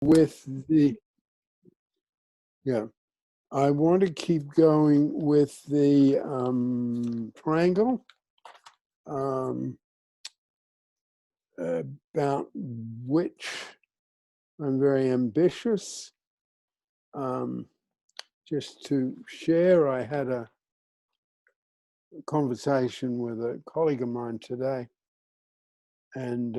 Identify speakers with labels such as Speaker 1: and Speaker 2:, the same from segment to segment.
Speaker 1: with the, yeah, I want to keep going with the triangle, about which I'm very ambitious. Just to share, I had a conversation with a colleague of mine today, and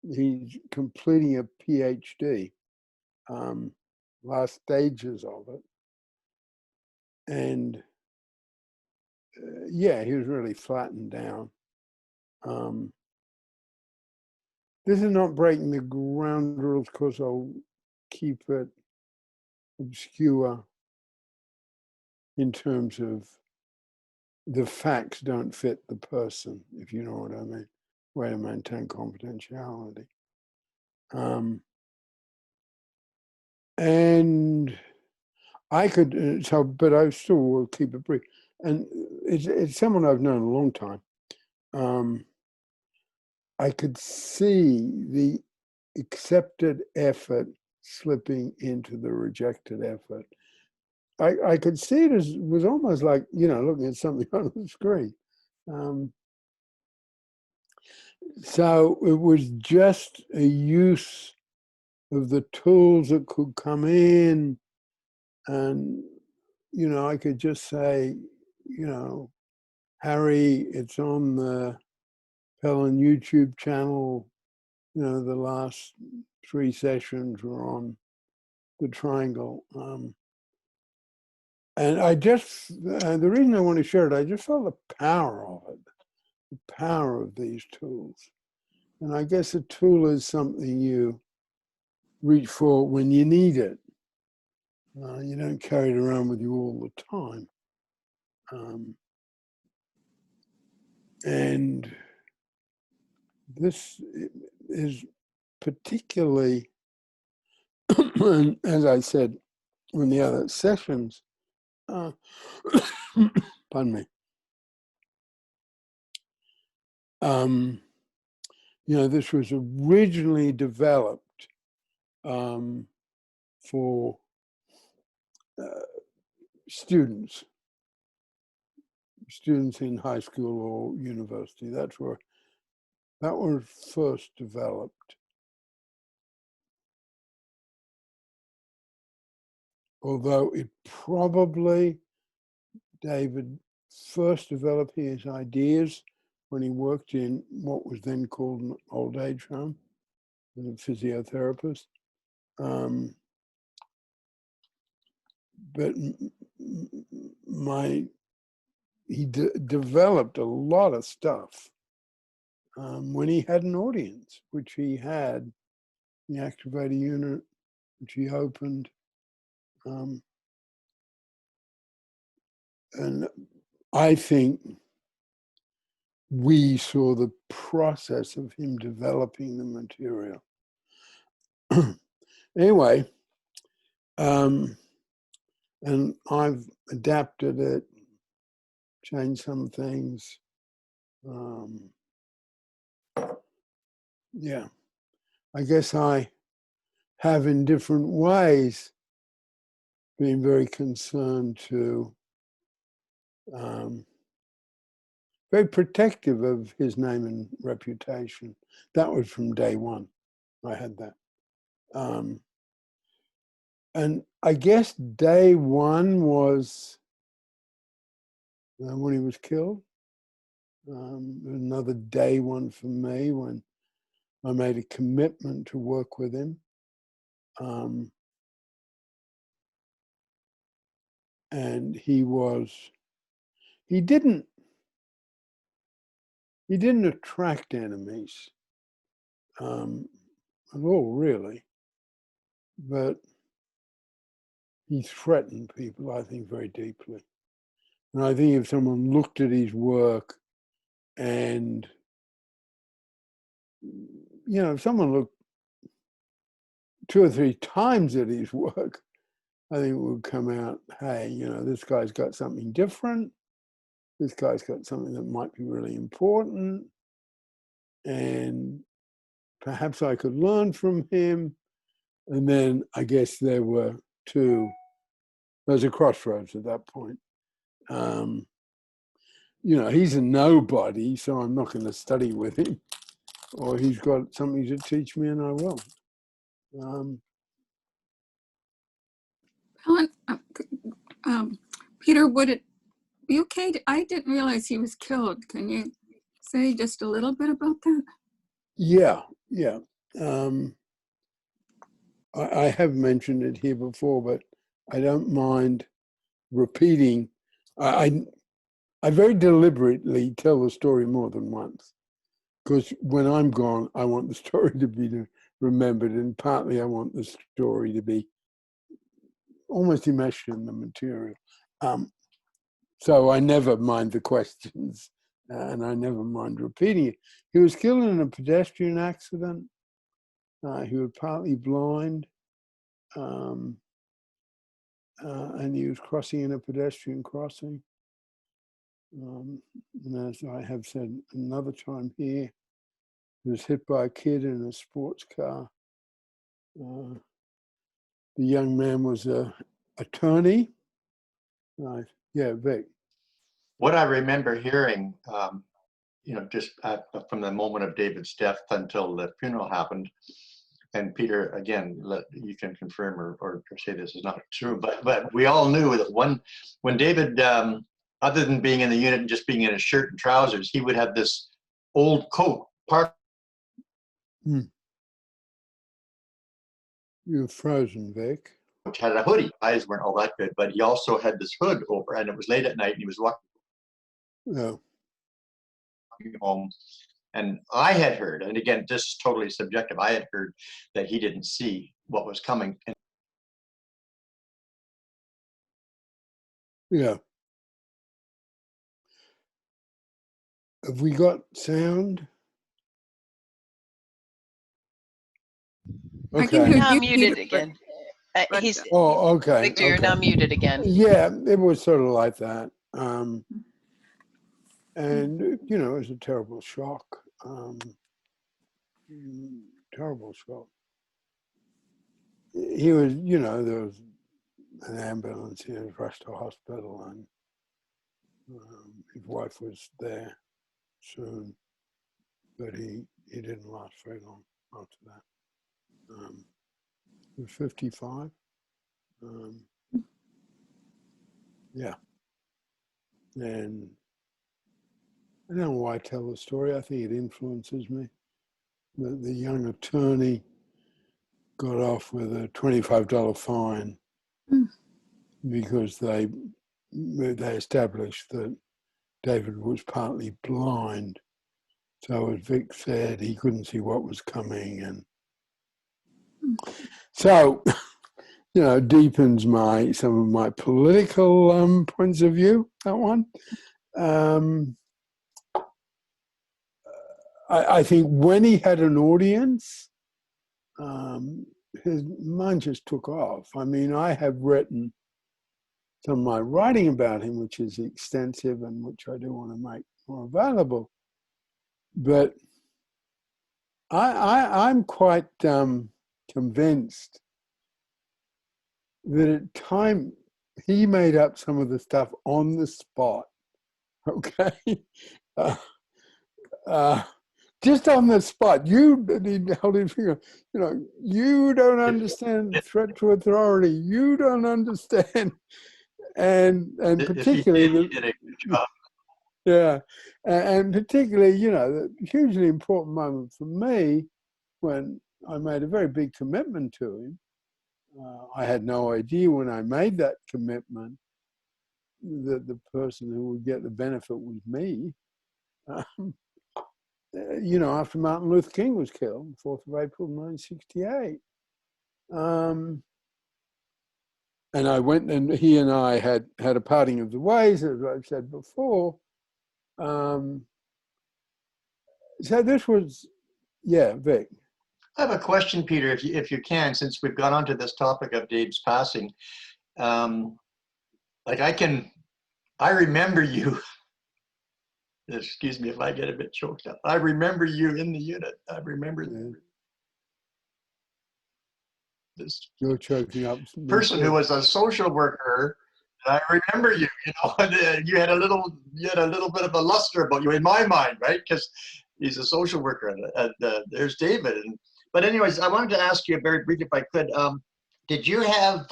Speaker 1: he's completing a PhD, last stages of it. And yeah, he was really flattened down. This is not breaking the ground rules because I'll keep it obscure in terms of the facts don't fit the person, if you know what I mean, way to maintain confidentiality. And I could, but I still will keep it brief. And it's someone I've known a long time. I could see the accepted effort slipping into the rejected effort. I could see it as was almost like, looking at something on the screen. So it was just a use of the tools that could come in, and I could just say, Harry, it's on the Pellin YouTube channel. The last 3 sessions were on the triangle. And I just, the reason I want to share it, I just felt the power of it, the power of these tools. And I guess a tool is something you reach for when you need it. You don't carry it around with you all the time. And this is particularly, as I said in the other sessions, pardon me, this was originally developed for students in high school or university. That's where that was first developed. Although it probably, David first developed his ideas when he worked in what was then called an old age home as a physiotherapist. But he developed a lot of stuff when he had an audience, which he had, the activator unit, which he opened. And I think we saw the process of him developing the material. Anyway, and I've adapted it, changed some things. Yeah, I guess I have in different ways been very concerned to, very protective of his name and reputation. That was from day one. I had that. And I guess day one was when he was killed. Another day one for me when I made a commitment to work with him. And he didn't attract enemies at all, really. But he threatened people, I think, very deeply. And I think if someone looked at his work and, if someone looked 2 or 3 times at his work, I think it would come out, hey, this guy's got something different. This guy's got something that might be really important. And perhaps I could learn from him. And then I guess there was a crossroads at that point. He's a nobody, so I'm not going to study with him, or he's got something to teach me and I will.
Speaker 2: Pellin, Peter, would it be okay? I didn't realize he was killed. Can you say just a little bit about that?
Speaker 1: Yeah. I have mentioned it here before, but I don't mind repeating. I very deliberately tell the story more than once, because when I'm gone, I want the story to be remembered, and partly I want the story to be almost immersed in the material. So I never mind the questions, and I never mind repeating it. He was killed in a pedestrian accident. He was partly blind, and he was crossing in a pedestrian crossing. And as I have said another time here, he was hit by a kid in a sports car. The young man was an attorney. Vic.
Speaker 3: What I remember hearing, just from the moment of David's death until the funeral happened, and Peter, again, you can confirm or say this is not true, but we all knew that when David, other than being in the unit and just being in his shirt and trousers, he would have this old coat.
Speaker 1: You're frozen, Vic.
Speaker 3: Which had a hoodie. Eyes weren't all that good, but he also had this hood over, and it was late at night, and he was walking home. And I had heard, and again, this is totally subjective, I had heard that he didn't see what was coming.
Speaker 1: Yeah. Have we got sound?
Speaker 2: Okay. I can hear
Speaker 4: now
Speaker 2: you,
Speaker 4: muted
Speaker 2: Peter,
Speaker 4: again.
Speaker 1: Okay.
Speaker 4: Victor, you're now muted again.
Speaker 1: Yeah, it was sort of like that. And, it was a terrible shock. Terrible shock. He was, there was an ambulance. He was rushed to hospital, and his wife was there soon, but he didn't last very long after that. He was 55. And I don't know why I tell the story. I think it influences me. The young attorney got off with a $25 fine because they established that David was partly blind. So as Vic said, he couldn't see what was coming. And so, deepens some of my political points of view, that one. I think when he had an audience, his mind just took off. I mean, I have written some of my writing about him, which is extensive and which I do want to make more available. But I'm quite convinced that at time he made up some of the stuff on the spot. Okay. Just on the spot, he held his finger, you don't understand threat to authority. You don't understand. And particularly,
Speaker 3: he did a good job.
Speaker 1: Yeah. And particularly, the hugely important moment for me when I made a very big commitment to him. I had no idea when I made that commitment that the person who would get the benefit was me. After Martin Luther King was killed, 4th of April, 1968. And I went, and he and I had a parting of the ways, as I've said before. So this was, Vic.
Speaker 3: I have a question, Peter, if you can, since we've got onto this topic of Dave's passing. I remember you. Excuse me if I get a bit choked up. I remember you in the unit. I remember this
Speaker 1: You're choking up. Me
Speaker 3: person who
Speaker 1: too.
Speaker 3: was a social worker. And I remember you, and you had a little bit of a luster about you in my mind, right? Because he's a social worker, and there's David. But anyways, I wanted to ask you very briefly, if I could. Did you have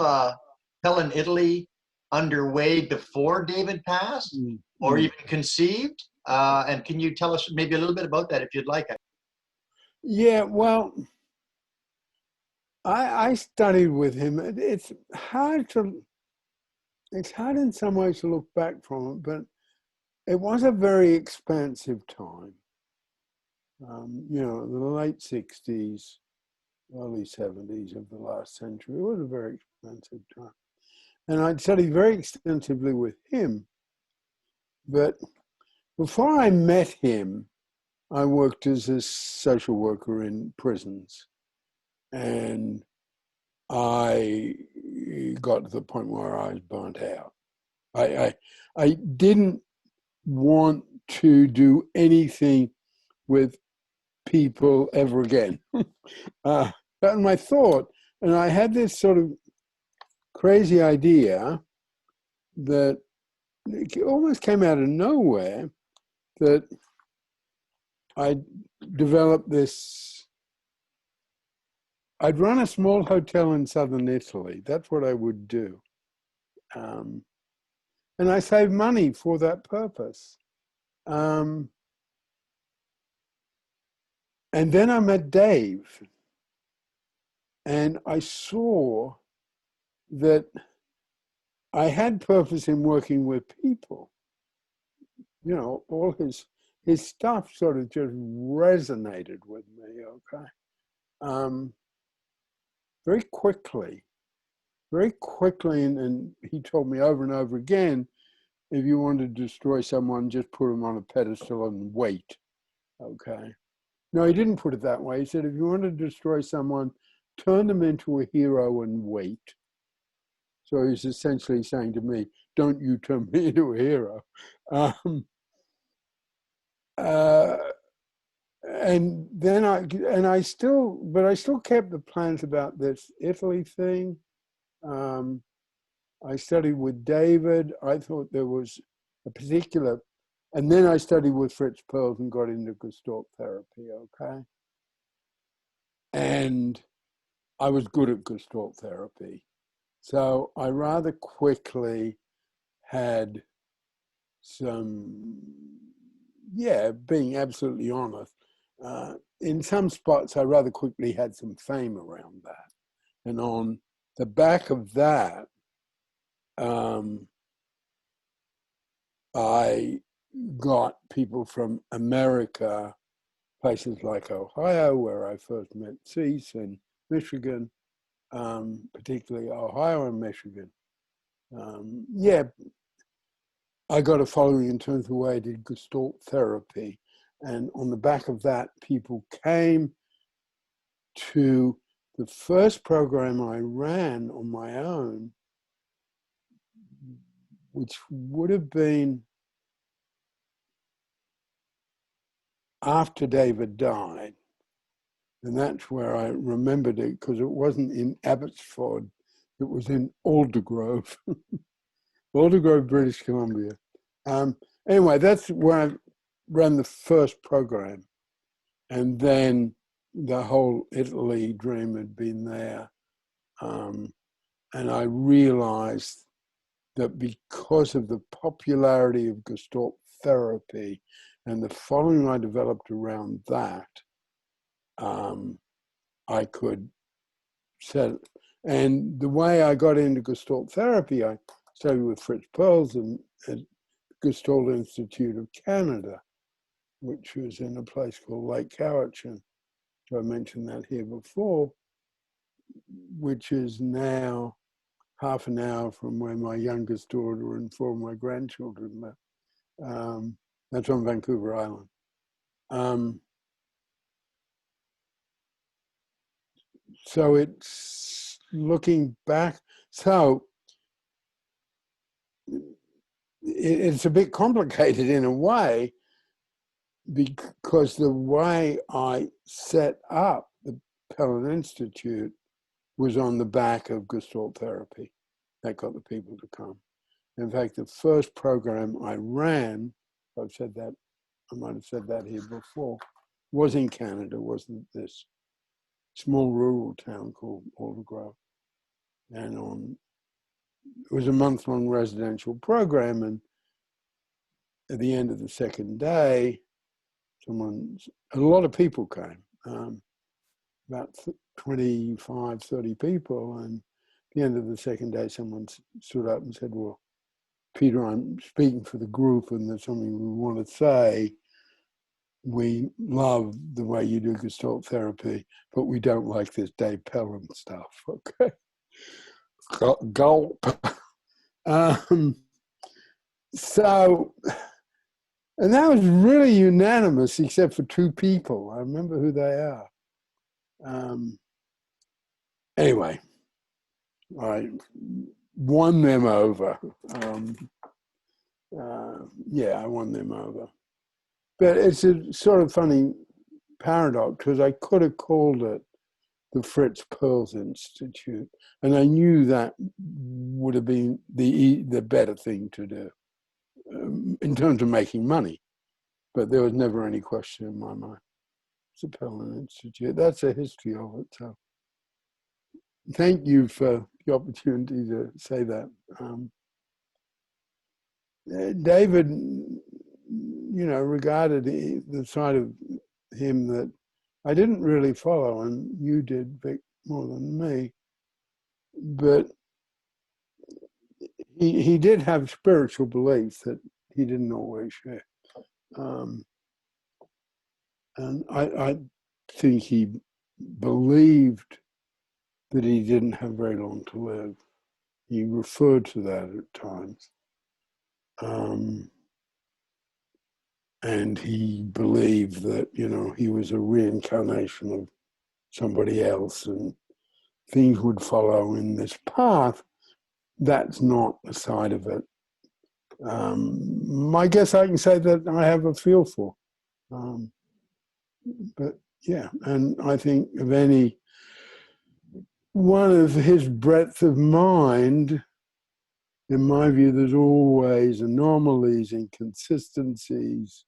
Speaker 3: Pellin Italy underway before David passed, or even conceived? And can you tell us maybe a little bit about that, if you'd like?
Speaker 1: Yeah, well, I studied with him. It's hard in some ways to look back from it, but it was a very expansive time. The late 60s, early 70s of the last century. It was a very expansive time. And I'd studied very extensively with him. But before I met him, I worked as a social worker in prisons. And I got to the point where I was burnt out. I didn't want to do anything with people ever again. That was my thought. And I had this sort of crazy idea that it almost came out of nowhere, that I developed this. I'd run a small hotel in southern Italy. That's what I would do. And I saved money for that purpose. And then I met Dave. And I saw that I had purpose in working with people. All his stuff sort of just resonated with me, okay? Very quickly, and he told me over and over again, if you want to destroy someone, just put them on a pedestal and wait, okay? No, he didn't put it that way. He said, if you want to destroy someone, turn them into a hero and wait. So he's essentially saying to me, don't you turn me into a hero. And then I still kept the plans about this Italy thing. I studied with David. I thought there was a particular, and then I studied with Fritz Perls and got into Gestalt therapy, okay? And I was good at Gestalt therapy. So I rather quickly had some, being absolutely honest, in some spots, I rather quickly had some fame around that. And on the back of that, I got people from America, places like Ohio, where I first met Cease, and Michigan, particularly Ohio and Michigan. I got a following in terms of the way I did Gestalt therapy. And on the back of that, people came to the first program I ran on my own, which would have been after David died. And that's where I remembered it, because it wasn't in Abbotsford, it was in Aldergrove, Aldergrove, British Columbia. Anyway, that's where I ran the first program. And then the whole Italy dream had been there. And I realized that because of the popularity of Gestalt therapy and the following I developed around that, I could set. And the way I got into Gestalt therapy, I studied with Fritz Perls at Gestalt Institute of Canada, which was in a place called Lake Cowichan. So I mentioned that here before, which is now half an hour from where my youngest daughter and four of my grandchildren met. That's on Vancouver Island. So it's looking back. So it's a bit complicated in a way, because the way I set up the Pellin Institute was on the back of Gestalt therapy. That got the people to come. In fact, the first program I ran, I've said that, I might have said that here before, was in Canada, wasn't this small rural town called Aldergrove. And it was a month-long residential program, and at the end of the second day, a lot of people came, about 25, 30 people, and at the end of the second day, someone stood up and said, well, Peter, I'm speaking for the group, and there's something we want to say. We love the way you do Gestalt therapy, but we don't like this Dave Pellin stuff, okay? Gulp. So, and that was really unanimous, except for two people. I remember who they are. Anyway, I won them over. Yeah, I won them over. But it's a sort of funny paradox, because I could have called it the Fritz Perls Institute, and I knew that would have been the better thing to do in terms of making money. But there was never any question in my mind. It's the Pellin Institute. That's a history of it. So thank you for the opportunity to say that. David, regarded the side of him that I didn't really follow, and you did, Vic, more than me. But he did have spiritual beliefs that he didn't always share. And I think he believed that he didn't have very long to live. He referred to that at times. And he believed that, he was a reincarnation of somebody else and things would follow in this path. That's not the side of it. I guess I can say that I have a feel for. But yeah, and I think of any one of his breadth of mind, in my view, there's always anomalies, inconsistencies,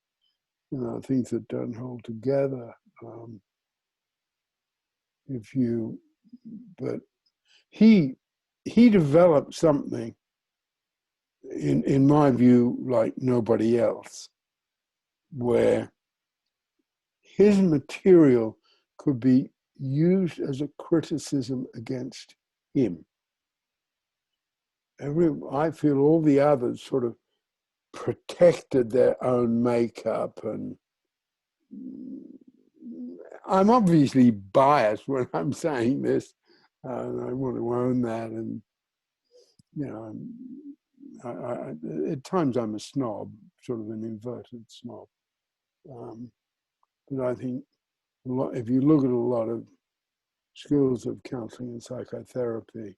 Speaker 1: things that don't hold together. But he developed something, in my view, like nobody else, where his material could be used as a criticism against him. I feel all the others sort of protected their own makeup, and I'm obviously biased when I'm saying this, and I want to own that. And at times I'm a snob, sort of an inverted snob. But I think if you look at a lot of schools of counseling and psychotherapy,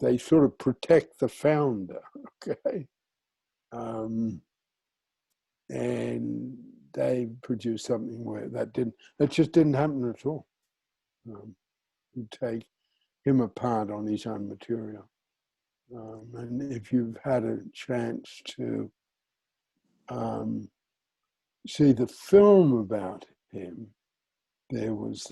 Speaker 1: they sort of protect the founder, okay? And they produced something where that just didn't happen at all. You take him apart on his own material. And if you've had a chance to see the film about him, there was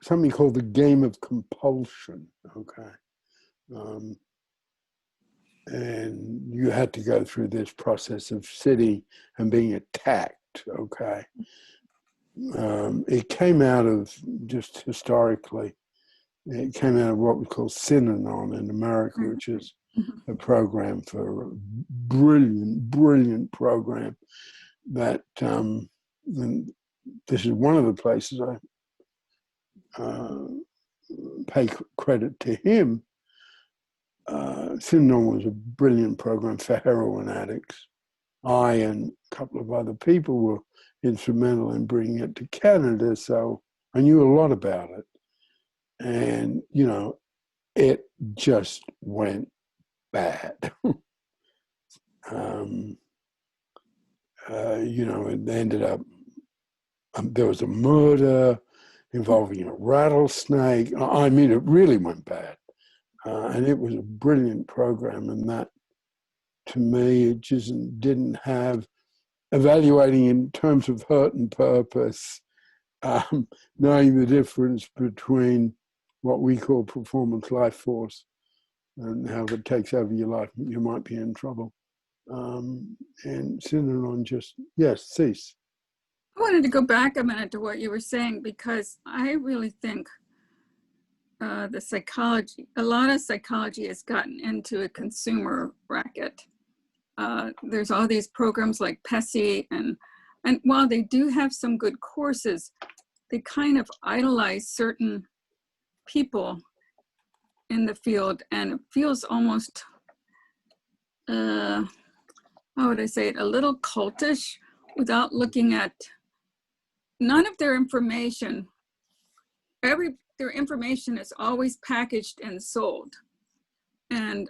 Speaker 1: something called the game of compulsion, okay? And you had to go through this process of sitting and being attacked, okay? It came out of, just historically, it came out of what we call Synanon in America, which is a program for a brilliant program that, and this is one of the places I pay credit to him. Synanon was a brilliant program for heroin addicts. I and a couple of other people were instrumental in bringing it to Canada, so I knew a lot about it. And, it just went bad. It ended up There was a murder involving a rattlesnake. I mean, it really went bad. And it was a brilliant program. And that, to me, it just didn't have, evaluating in terms of hurt and purpose, knowing the difference between what we call performance life force and how if it takes over your life, you might be in trouble. And Synanon just, yes, cease.
Speaker 2: I wanted to go back a minute to what you were saying, because I really think the psychology, a lot of psychology has gotten into a consumer racket. There's all these programs like PESI, and while they do have some good courses, they kind of idolize certain people in the field, and it feels almost, how would I say it, a little cultish, without looking at none of their information. Their information is always packaged and sold. And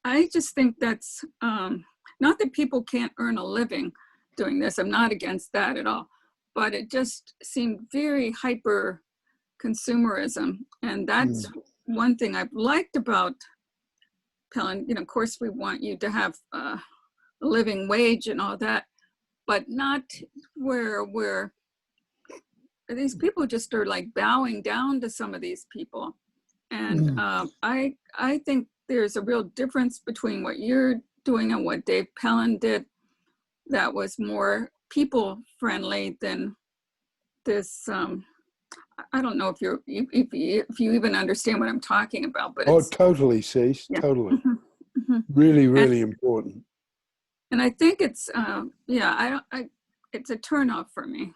Speaker 2: I just think that's, not that people can't earn a living doing this, I'm not against that at all, but it just seemed very hyper consumerism. And that's one thing I've liked about Pellin. You know, of course, we want you to have a living wage and all that, but not where these people just are like bowing down to some of these people. And I think there's a real difference between what you're doing and what Dave Pellin did that was more people friendly than this. I don't know if you even understand what I'm talking about, but it's,
Speaker 1: Totally, Cease,
Speaker 2: yeah.
Speaker 1: totally. Really, really important.
Speaker 2: And I think it's, it's a turnoff for me.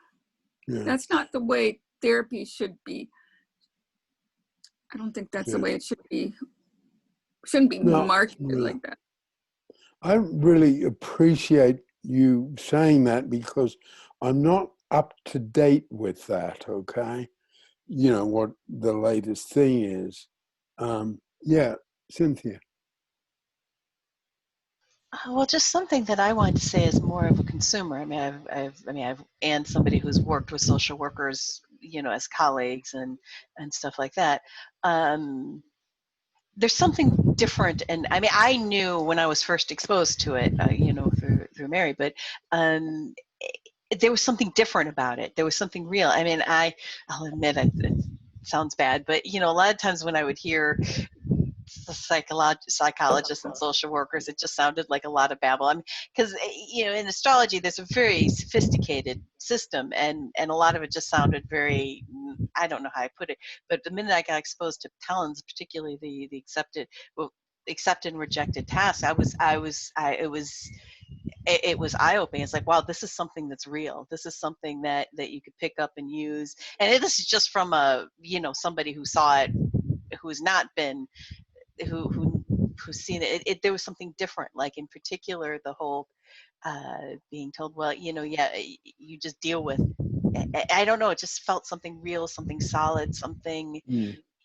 Speaker 1: Yeah.
Speaker 2: That's not the way therapy should be. I don't think that's the way it should be. Shouldn't be marketed like that.
Speaker 1: I really appreciate you saying that, because I'm not up to date with that, okay? You know, what the latest thing is. Yeah, Cynthia.
Speaker 4: Well, just something that I wanted to say as more of a consumer. I mean, and somebody who's worked with social workers, you know, as colleagues and stuff like that. There's something different, and I mean, I knew when I was first exposed to it, you know, through Mary, but there was something different about it. There was something real. I mean, I'll admit it sounds bad, but you know, a lot of times when I would hear the psychologists and social workers, it just sounded like a lot of babble. I mean, because you know, in astrology, there's a very sophisticated system, and a lot of it just sounded very, I don't know how I put it, but the minute I got exposed to Pellin's, particularly the accepted and rejected tasks, it was eye-opening. It's like, wow, this is something that's real. This is something that you could pick up and use. And this is just from somebody who saw it, who's not been, who's seen it. There was something different. Like in particular, the whole being told, well, you know, yeah, you just deal with. I don't know. It just felt something real, something solid, something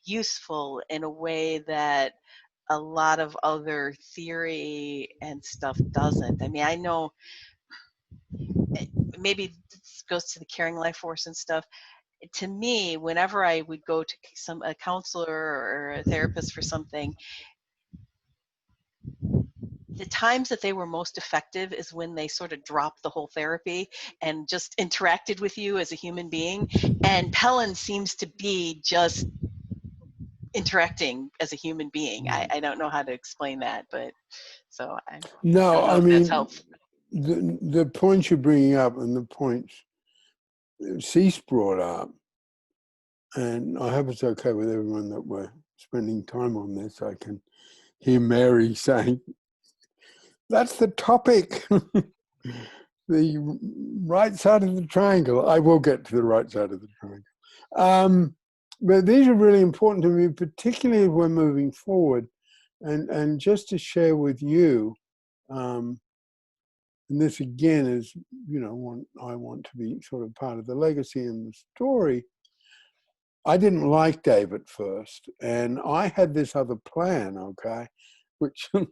Speaker 4: useful in a way that a lot of other theory and stuff doesn't. I mean, I know maybe this goes to the caring life force and stuff. To me, whenever I would go to a counselor or a therapist for something, the times that they were most effective is when they sort of dropped the whole therapy and just interacted with you as a human being. And Pellin seems to be just interacting as a human being. I don't know how to explain that, but so I don't know if that's helpful.
Speaker 1: The points you're bringing up and the points Cease brought up, and I hope it's okay with everyone that we're spending time on this. I can hear Mary saying, that's the topic, the right side of the triangle. I will get to the right side of the triangle. But these are really important to me, particularly as we're moving forward. And just to share with you, and this again is, you know, I want to be sort of part of the legacy and the story. I didn't like Dave at first, and I had this other plan, okay, which, you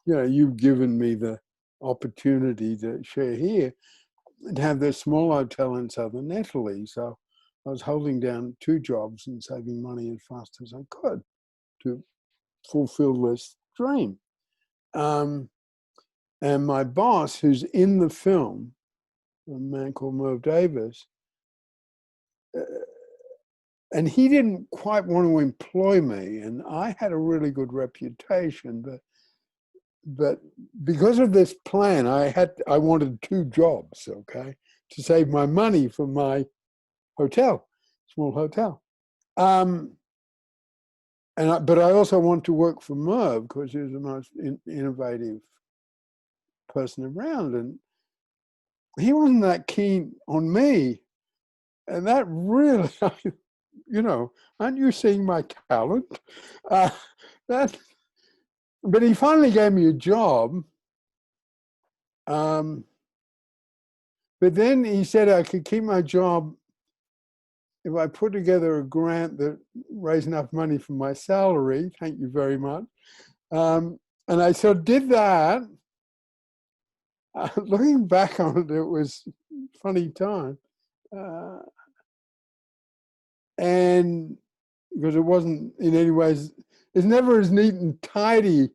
Speaker 1: know, you've given me the opportunity to share here. have this small hotel in southern Italy. So I was holding down 2 jobs and saving money as fast as I could to fulfill this dream. And my boss, who's in the film, a man called Merv Davis, and he didn't quite want to employ me, and I had a really good reputation, but because of this plan, I wanted 2 jobs, okay, to save my money for my hotel, small hotel. But I also want to work for Merv because he was the most innovative person around, and he wasn't that keen on me. And that really, you know, aren't you seeing my talent? But he finally gave me a job. But then he said I could keep my job if I put together a grant that raised enough money for my salary. Thank you very much. And I sort of did that. Looking back on it, it was a funny time. And because it wasn't in any ways, it's never as neat and tidy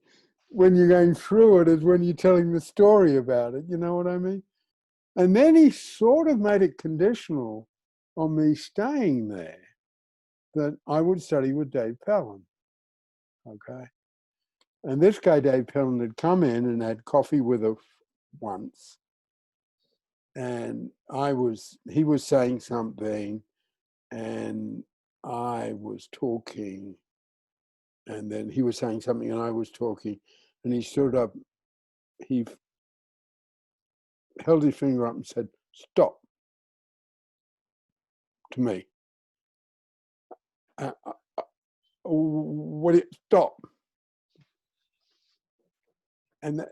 Speaker 1: when you're going through it as when you're telling the story about it. You know what I mean? And then he sort of made it conditional on me staying there, that I would study with Dave Pellin. Okay. And this guy, Dave Pellin, had come in and had coffee with us once. And he was saying something, and I was talking, and then he was saying something and I was talking, and he stood up, he held his finger up and said, "Stop," to me. Stop. And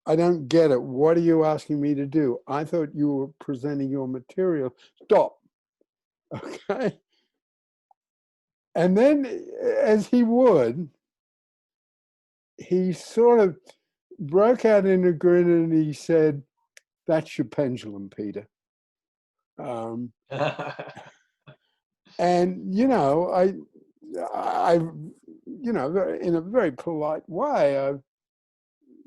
Speaker 1: I don't get it. What are you asking me to do? I thought you were presenting your material. Stop. Okay. And then, as he would, he sort of broke out in a grin and he said, "That's your pendulum, Peter." And, you know, I, you know, in a very polite way, I've,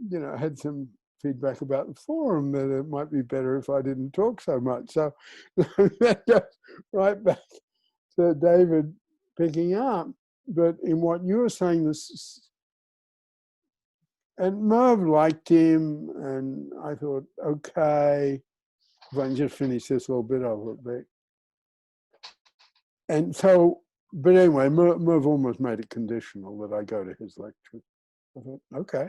Speaker 1: you know, had some feedback about the forum that it might be better if I didn't talk so much. So that goes right back to David picking up. But in what you were saying, and Merv liked him, and I thought, okay, if I can just finish this little bit of it. And so, but anyway, Merv almost made it conditional that I go to his lecture. I thought, okay.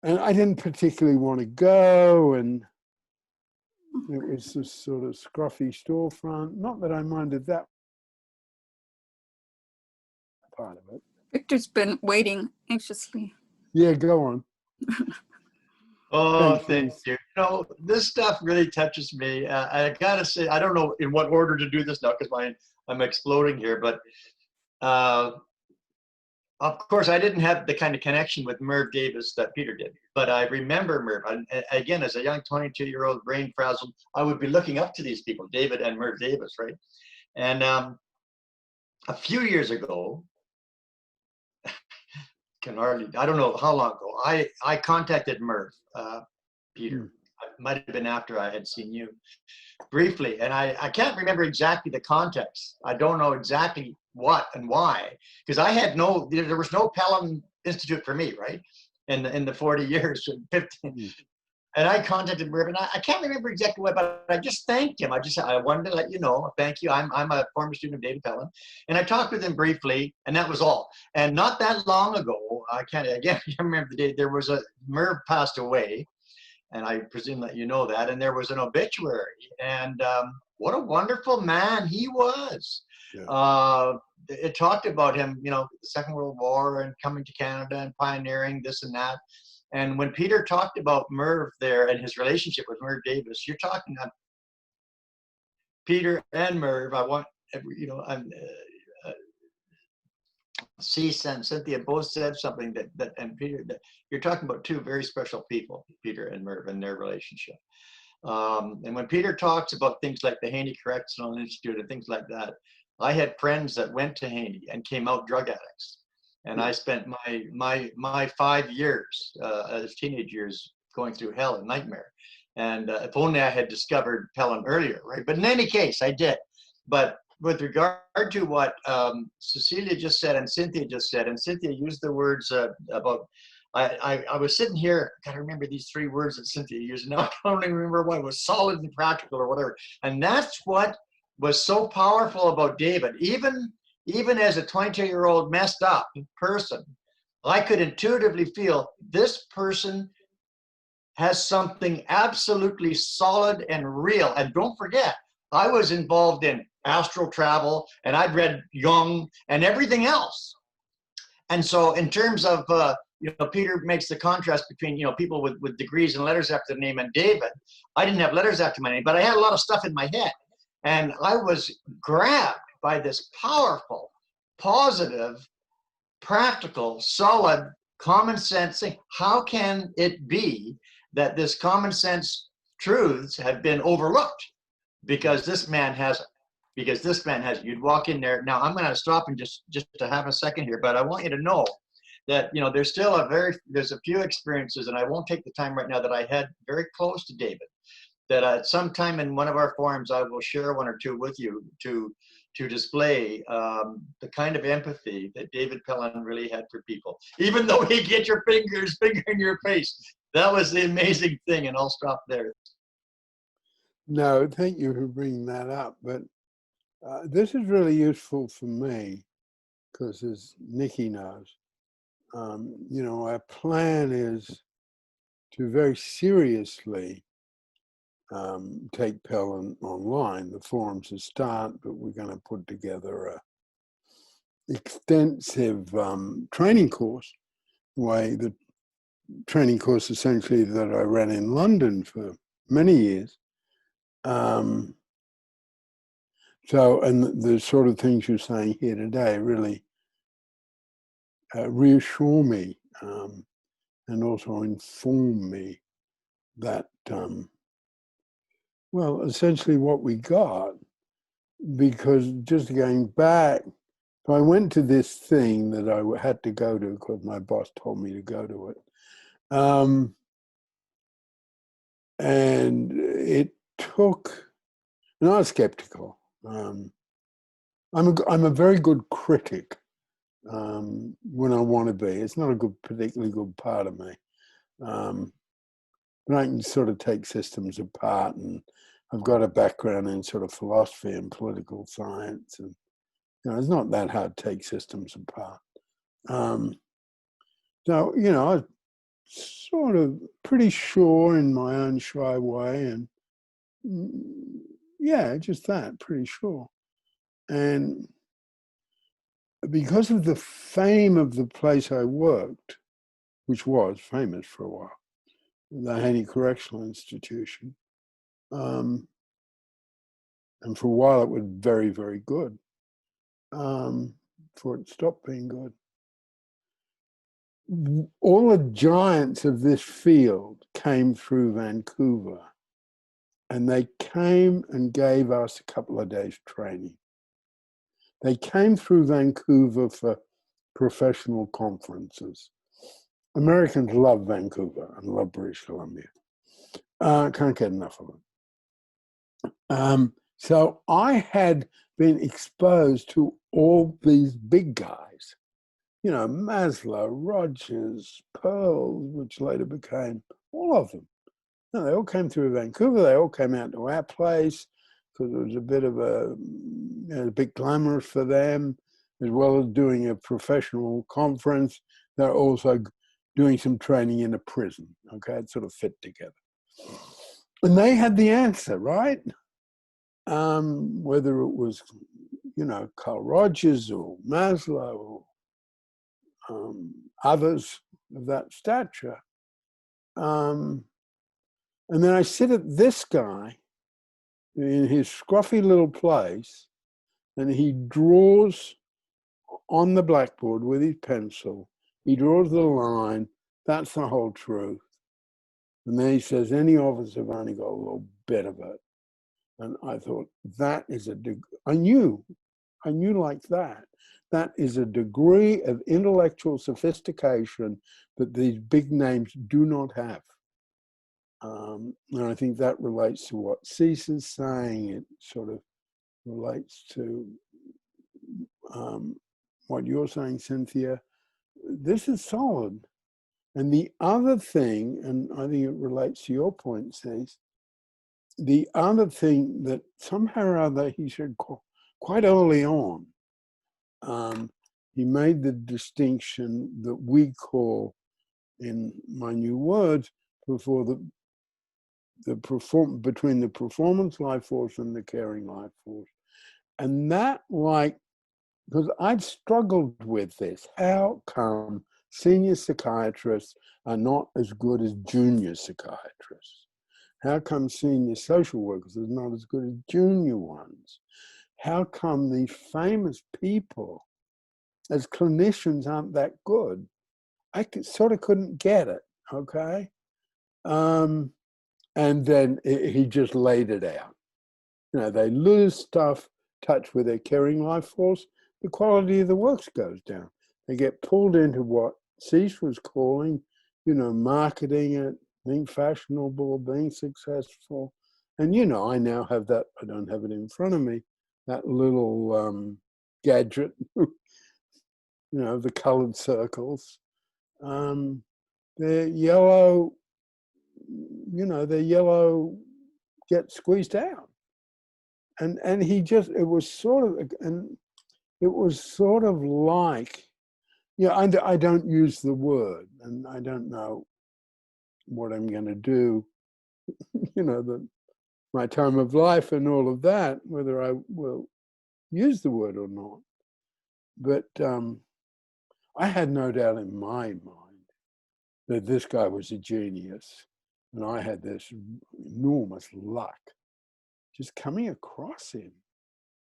Speaker 1: And I didn't particularly want to go, and it was this sort of scruffy storefront. Not that I minded that part of it.
Speaker 2: Victor's been waiting anxiously.
Speaker 1: Yeah, go on.
Speaker 3: Oh,
Speaker 1: Thanks.
Speaker 3: thank you. You know, this stuff really touches me. I gotta say, I don't know in what order to do this now because I'm exploding here. But of course, I didn't have the kind of connection with Merv Davis that Peter did. But I remember Merv. Again, as a young 22-year-old, brain frazzled, I would be looking up to these people, David and Merv Davis, right? And a few years ago, I don't know how long ago, I contacted Merv, Peter. It might have been after I had seen you briefly. And I can't remember exactly the context. I don't know exactly what and why, because there was no Pellin Institute for me, right? In the 40 years, 15. And I contacted Merv, and I can't remember exactly what, but I just thanked him. I wanted to let you know, thank you. I'm a former student of David Pellin, and I talked with him briefly, and that was all. And not that long ago, I remember the day Merv passed away, and I presume that you know that, and there was an obituary, and what a wonderful man he was. Yeah. It talked about him, you know, the Second World War and coming to Canada and pioneering this and that. And when Peter talked about Merv there and his relationship with Merv Davis, you're talking on Peter and Merv. I want, you know, Cease and Cynthia both said something that and Peter, that you're talking about two very special people, Peter and Merv, and their relationship. And when Peter talks about things like the Haney Correctional Institute and things like that, I had friends that went to Haney and came out drug addicts. And I spent my 5 years as teenage years going through hell and nightmare. And if only I had discovered Pellin earlier, right? But in any case, I did. But with regard to what Cecilia just said and Cynthia just said, and Cynthia used the words about, I was sitting here, I gotta remember these 3 words that Cynthia used. Now I don't even remember what was solid and practical or whatever. And that's what was so powerful about David. Even as a 22-year-old messed up person, I could intuitively feel this person has something absolutely solid and real. And don't forget, I was involved in astral travel and I'd read Jung and everything else. And so in terms of, Peter makes the contrast between, people with degrees and letters after their name and David. I didn't have letters after my name, but I had a lot of stuff in my head. And I was grabbed by this powerful, positive, practical, solid, common sense thing. How can it be that this common sense truths have been overlooked? Because this man has it. You'd walk in there. Now I'm going to stop and just to have a second here, but I want you to know that, there's still there's a few experiences, and I won't take the time right now, that I had very close to David, that at some time in one of our forums, I will share 1 or 2 with you to display the kind of empathy that David Pellin really had for people, even though he'd get your finger in your face. That was the amazing thing, and I'll stop there.
Speaker 1: No, thank you for bringing that up. But this is really useful for me because, as Nikki knows, our plan is to very seriously take Pellin online. The forum's a start, but we're going to put together a extensive training course. The training course essentially that I ran in London for many years. And the sort of things you're saying here today really reassure me and also inform me that, essentially what we got, because just going back, so I went to this thing that I had to go to because my boss told me to go to it. And it took, and I was skeptical. I'm a very good critic when I want to be. It's not a particularly good part of me. But I can sort of take systems apart, and I've got a background in sort of philosophy and political science, and it's not that hard to take systems apart. So I was sort of pretty sure in my own shy way, and just that, pretty sure. And because of the fame of the place I worked, which was famous for a while, the Haney Correctional Institution, and for a while it was very, very good, before it stopped being good. All the giants of this field came through Vancouver, and they came and gave us a couple of days training. They came through Vancouver for professional conferences. Americans love Vancouver and love British Columbia. Can't get enough of them. So I had been exposed to all these big guys, Maslow, Rogers, Pearl, which later became all of them. They all came through Vancouver. They all came out to our place because it was a bit of a bit glamorous for them, as well as doing a professional conference. They're also doing some training in a prison. Okay, it sort of fit together. And they had the answer, right? Whether it was, Carl Rogers or Maslow or others of that stature. And then I sit at this guy in his scruffy little place, and he draws on the blackboard with his pencil. He draws the line. That's the whole truth. And then he says, any of us have only got a little bit of it. And I thought, that is I knew like that. That is a degree of intellectual sophistication that these big names do not have. And I think that relates to what Cease is saying. It sort of relates to what you're saying, Cynthia. This is solid. And the other thing, and I think it relates to your point, Cease, the other thing that somehow or other he said quite early on, he made the distinction that we call, in my new words, before between the performance life force and the caring life force. And that, like, because I'd struggled with this, how come senior psychiatrists are not as good as junior psychiatrists? How come senior social workers are not as good as junior ones? How come these famous people, as clinicians, aren't that good? I sort of couldn't get it, okay? And then he just laid it out. You know, they lose stuff, touch with their caring life force, the quality of the work goes down. They get pulled into what Cease was calling, you know, marketing it, being fashionable, being successful. And, you know, I now have that, I don't have it in front of me, that little gadget, you know, the colored circles. They're yellow, you know, the yellow get squeezed out. And he just, it was sort of like, yeah, I don't use the word, and I don't know what I'm going to do, you know, my time of life and all of that, whether I will use the word or not. But I had no doubt in my mind that this guy was a genius, and I had this enormous luck just coming across him.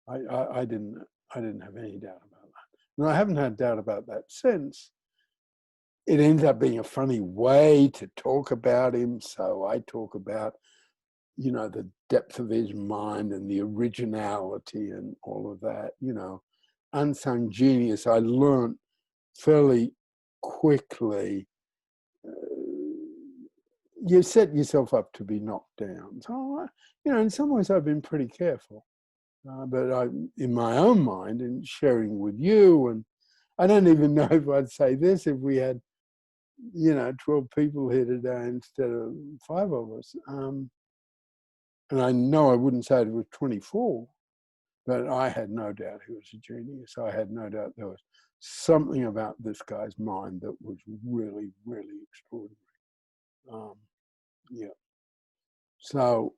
Speaker 1: I didn't have any doubt about that. And I haven't had doubt about that since. It ends up being a funny way to talk about him. So I talk about, you know, the depth of his mind and the originality and all of that, you know. Unsung genius, I learned fairly quickly. You set yourself up to be knocked down. So, you know, in some ways I've been pretty careful. But I, in my own mind, and sharing with you, and I don't even know if I'd say this if we had, you know, 12 people here today instead of 5 of us. And I know I wouldn't say it was 24, but I had no doubt he was a genius. I had no doubt there was something about this guy's mind that was really, really extraordinary. Yeah. So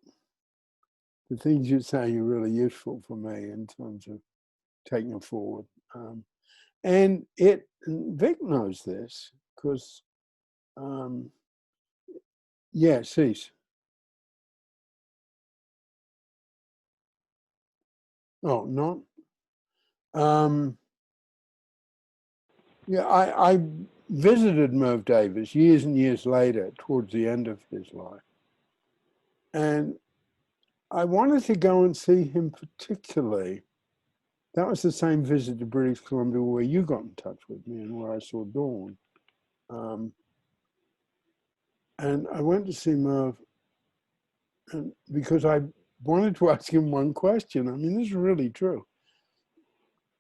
Speaker 1: the things you're saying are really useful for me in terms of taking it forward. And Vic knows this because, yeah, Cease. Oh, not. Yeah, I visited Merv Davis years and years later, towards the end of his life. And I wanted to go and see him particularly. That was the same visit to British Columbia where you got in touch with me and where I saw Dawn. And I went to see Merv and because I wanted to ask him one question. I mean, this is really true.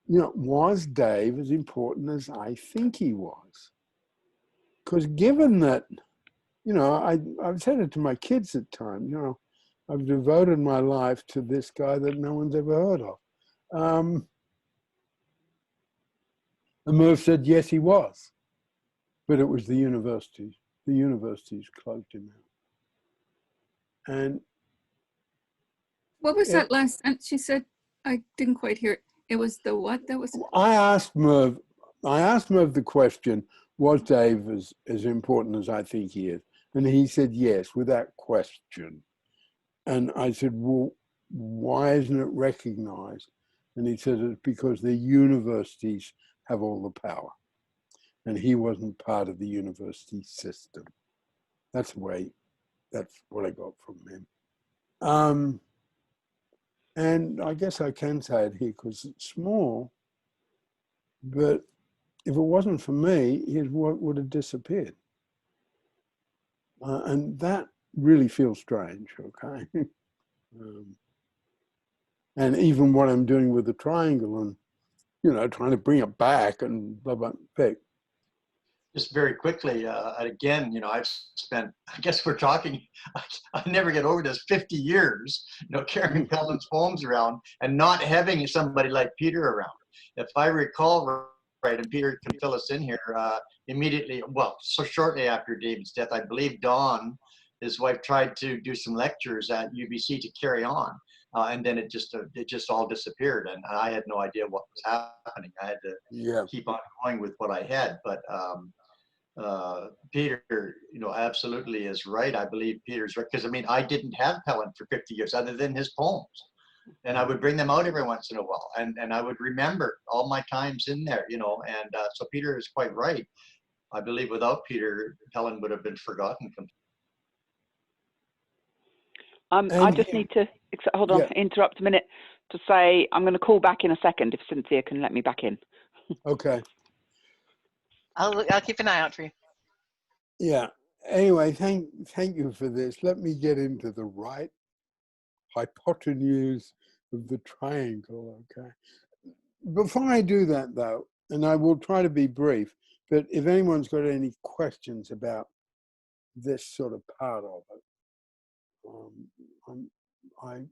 Speaker 1: You know, was Dave as important as I think he was? Because given that, you know, I've said it to my kids at times, you know, I've devoted my life to this guy that no one's ever heard of. And Merv said, yes, he was. But it was the universities. The universities closed him out. And
Speaker 2: What was that last sentence she said? I didn't quite hear it. It was the what that was?
Speaker 1: I asked Merv the question, was Dave as important as I think he is? And he said, yes, without question. And I said, well, why isn't it recognized? And he said, it's because the universities have all the power. And he wasn't part of the university system. That's what I got from him. And I guess I can say it here because it's small, but if it wasn't for me, his work would have disappeared. And that really feels strange, okay? And even what I'm doing with the triangle and, trying to bring it back and blah, blah, blah.
Speaker 3: Just very quickly, again, I've spent, I guess we're talking, I never get over this, 50 years, carrying Pellin's poems around and not having somebody like Peter around. If I recall right, and Peter can fill us in here, immediately, well, so shortly after David's death, I believe Dawn, his wife, tried to do some lectures at UBC to carry on. And then it just all disappeared, and I had no idea what was happening. I had to keep on going with what I had. But Peter, absolutely is right. I believe Peter's right, because I didn't have Pellin for 50 years other than his poems, and I would bring them out every once in a while, and I would remember all my times in there, and so Peter is quite right. I believe without Peter, Pellin would have been forgotten completely.
Speaker 5: I just need to hold on, interrupt a minute to say I'm going to call back in a second if Cynthia can let me back in.
Speaker 1: Okay.
Speaker 4: I'll keep an eye out for you.
Speaker 1: Yeah. Anyway, thank you for this. Let me get into the right hypotenuse of the triangle. Okay. Before I do that, though, and I will try to be brief, but if anyone's got any questions about this sort of part of it, I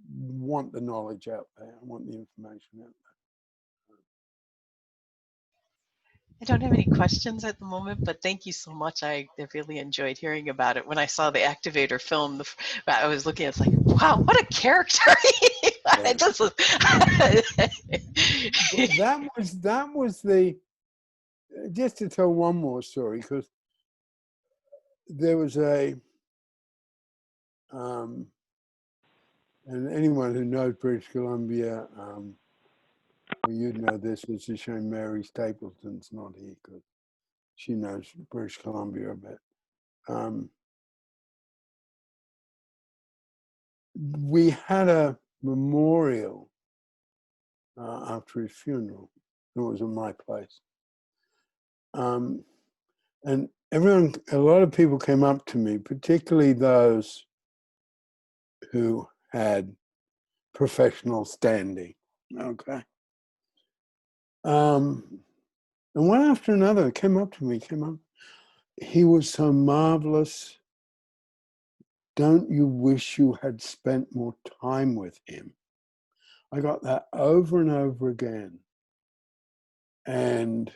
Speaker 1: want the knowledge out there. I want the information out there.
Speaker 4: I don't have any questions at the moment, but thank you so much. I really enjoyed hearing about it. When I saw the Activator film, I was looking, it's like, wow, what a character. It just was.
Speaker 1: that was the, just to tell one more story, because there was and anyone who knows British Columbia, well, you'd know this, it's a shame Mary Stapleton's not here because she knows British Columbia a bit. We had a memorial after his funeral. It was in my place. And a lot of people came up to me, particularly those who had professional standing, okay? And one after another came up to me, he was so marvelous. Don't you wish you had spent more time with him? I got that over and over again. And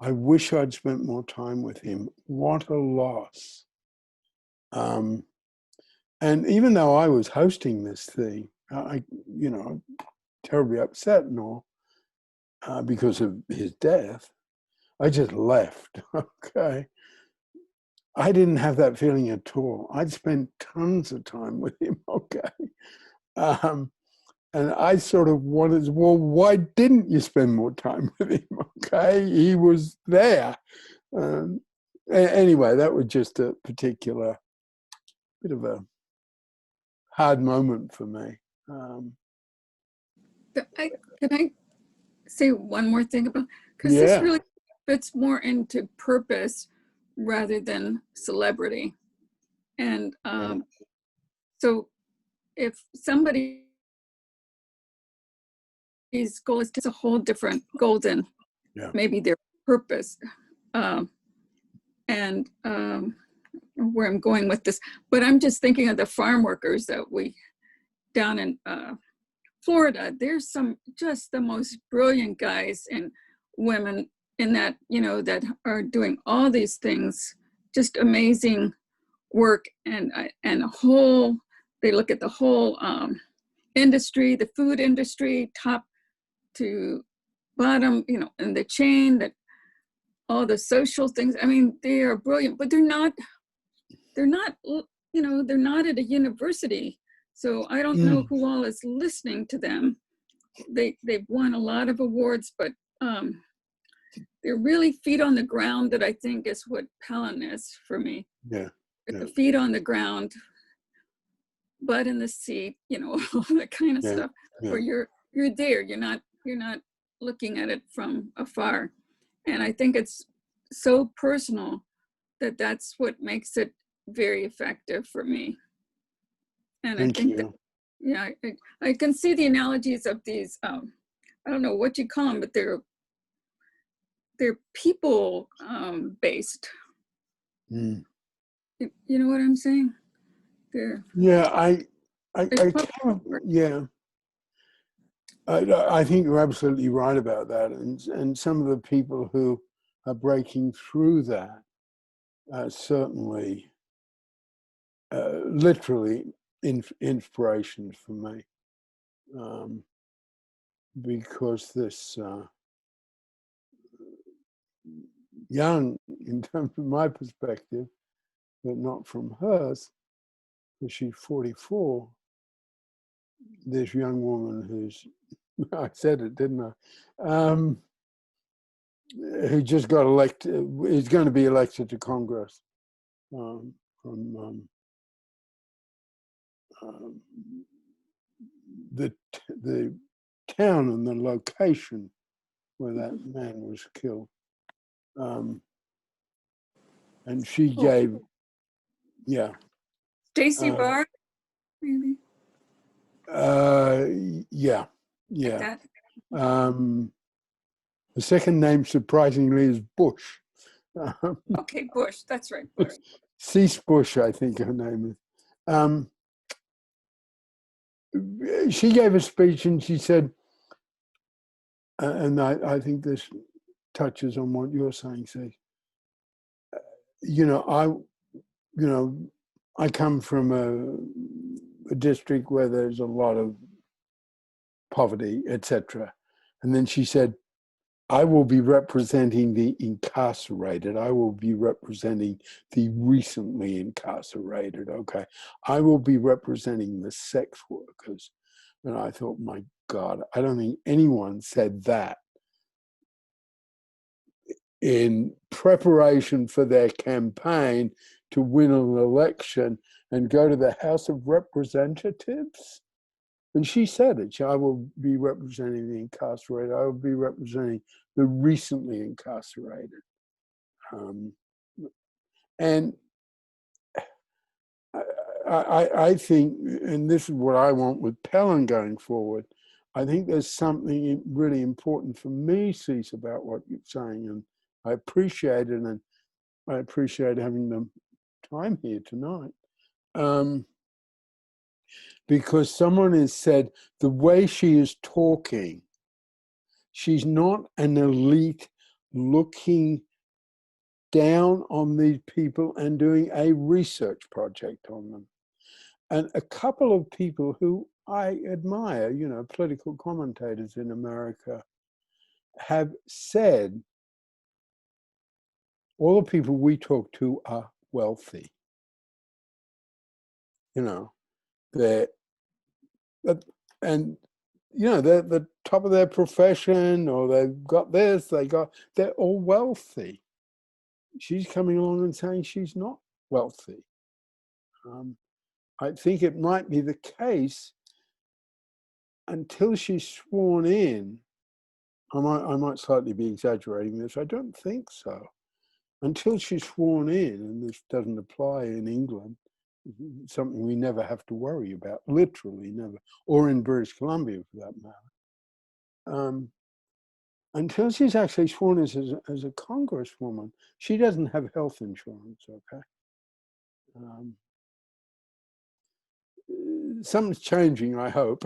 Speaker 1: I wish I'd spent more time with him. What a loss. And even though I was hosting this thing, terribly upset and all, because of his death, I just left, okay? I didn't have that feeling at all. I'd spent tons of time with him, okay? And I sort of wanted, well, why didn't you spend more time with him, okay? He was there. Anyway, that was just a particular bit of a hard moment for me.
Speaker 2: Can I say one more thing about, because this really fits more into purpose rather than celebrity. And so if somebody's goal is a whole different goal than maybe their purpose, and where I'm going with this, but I'm just thinking of the farm workers that we down in Florida. There's just the most brilliant guys and women in that, that are doing all these things, just amazing work, and they look at the whole industry, the food industry, top to bottom, and the chain, that all the social things. I mean, they are brilliant, but they're not at a university. So I don't know who all is listening to them. They've won a lot of awards, but they're really feet on the ground that I think is what Pellin is for me.
Speaker 1: Yeah.
Speaker 2: The feet on the ground, butt in the seat, you know, all that kind of stuff. Where you're there, you're not looking at it from afar. And I think it's so personal that that's what makes it very effective for me. And
Speaker 1: Thank
Speaker 2: I think
Speaker 1: you.
Speaker 2: that, yeah, I can see the analogies of these, I don't know what you call them, but they're people based.
Speaker 1: Mm.
Speaker 2: You know what I'm saying? They're,
Speaker 1: Yeah, I think you're absolutely right about that. And some of the people who are breaking through that certainly literally inspirations for me, because this young, in terms of my perspective, but not from hers, because she's 44, this young woman who's, I said it, didn't I? Who just got elected, is going to be elected to Congress from the town and the location where that man was killed. And she gave,
Speaker 2: Stacey Barr, maybe?
Speaker 1: Yeah.
Speaker 2: Like that.
Speaker 1: The second name, surprisingly, is Bush.
Speaker 2: Okay, Bush, that's right, Bush.
Speaker 1: Cease Bush, I think her name is. She gave a speech and she said, and I think this touches on what you're saying, Steve. I come from a district where there's a lot of poverty, etc. And then she said, I will be representing the incarcerated. I will be representing the recently incarcerated. Okay. I will be representing the sex workers. And I thought, my God, I don't think anyone said that in preparation for their campaign to win an election and go to the House of Representatives. And she said it. I will be representing the incarcerated. I will be representing the recently incarcerated. And I think, and this is what I want with Pellin going forward, I think there's something really important for me, Cease, about what you're saying. And I appreciate it. And I appreciate having the time here tonight. Because someone has said the way she is talking, she's not an elite looking down on these people and doing a research project on them. And a couple of people who I admire, political commentators in America, have said all the people we talk to are wealthy. They're the top of their profession, or they've got this, they're all wealthy. She's coming along and saying she's not wealthy. I think it might be the case until she's sworn in. I might slightly be exaggerating this. I don't think so. Until she's sworn in, and this doesn't apply in England, something we never have to worry about, literally never, or in British Columbia for that matter. Until she's actually sworn in as a congresswoman, she doesn't have health insurance, okay? Something's changing, I hope.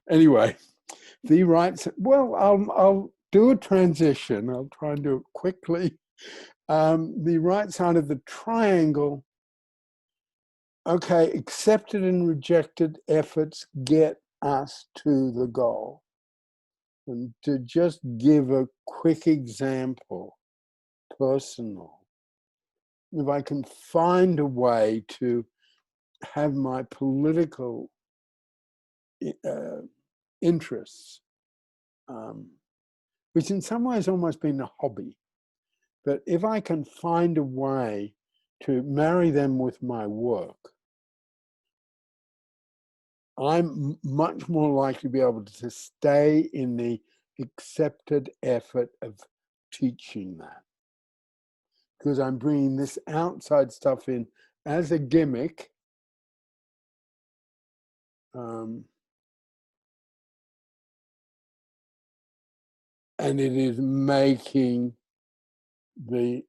Speaker 1: Anyway, the rights, well, I'll do a transition. I'll try and do it quickly. The right side of the triangle, okay, accepted and rejected efforts get us to the goal. And to just give a quick example, personal, if I can find a way to have my political interests which in some ways almost been a hobby. But if I can find a way to marry them with my work, I'm much more likely to be able to stay in the accepted effort of teaching that. Because I'm bringing this outside stuff in as a gimmick. And it is making the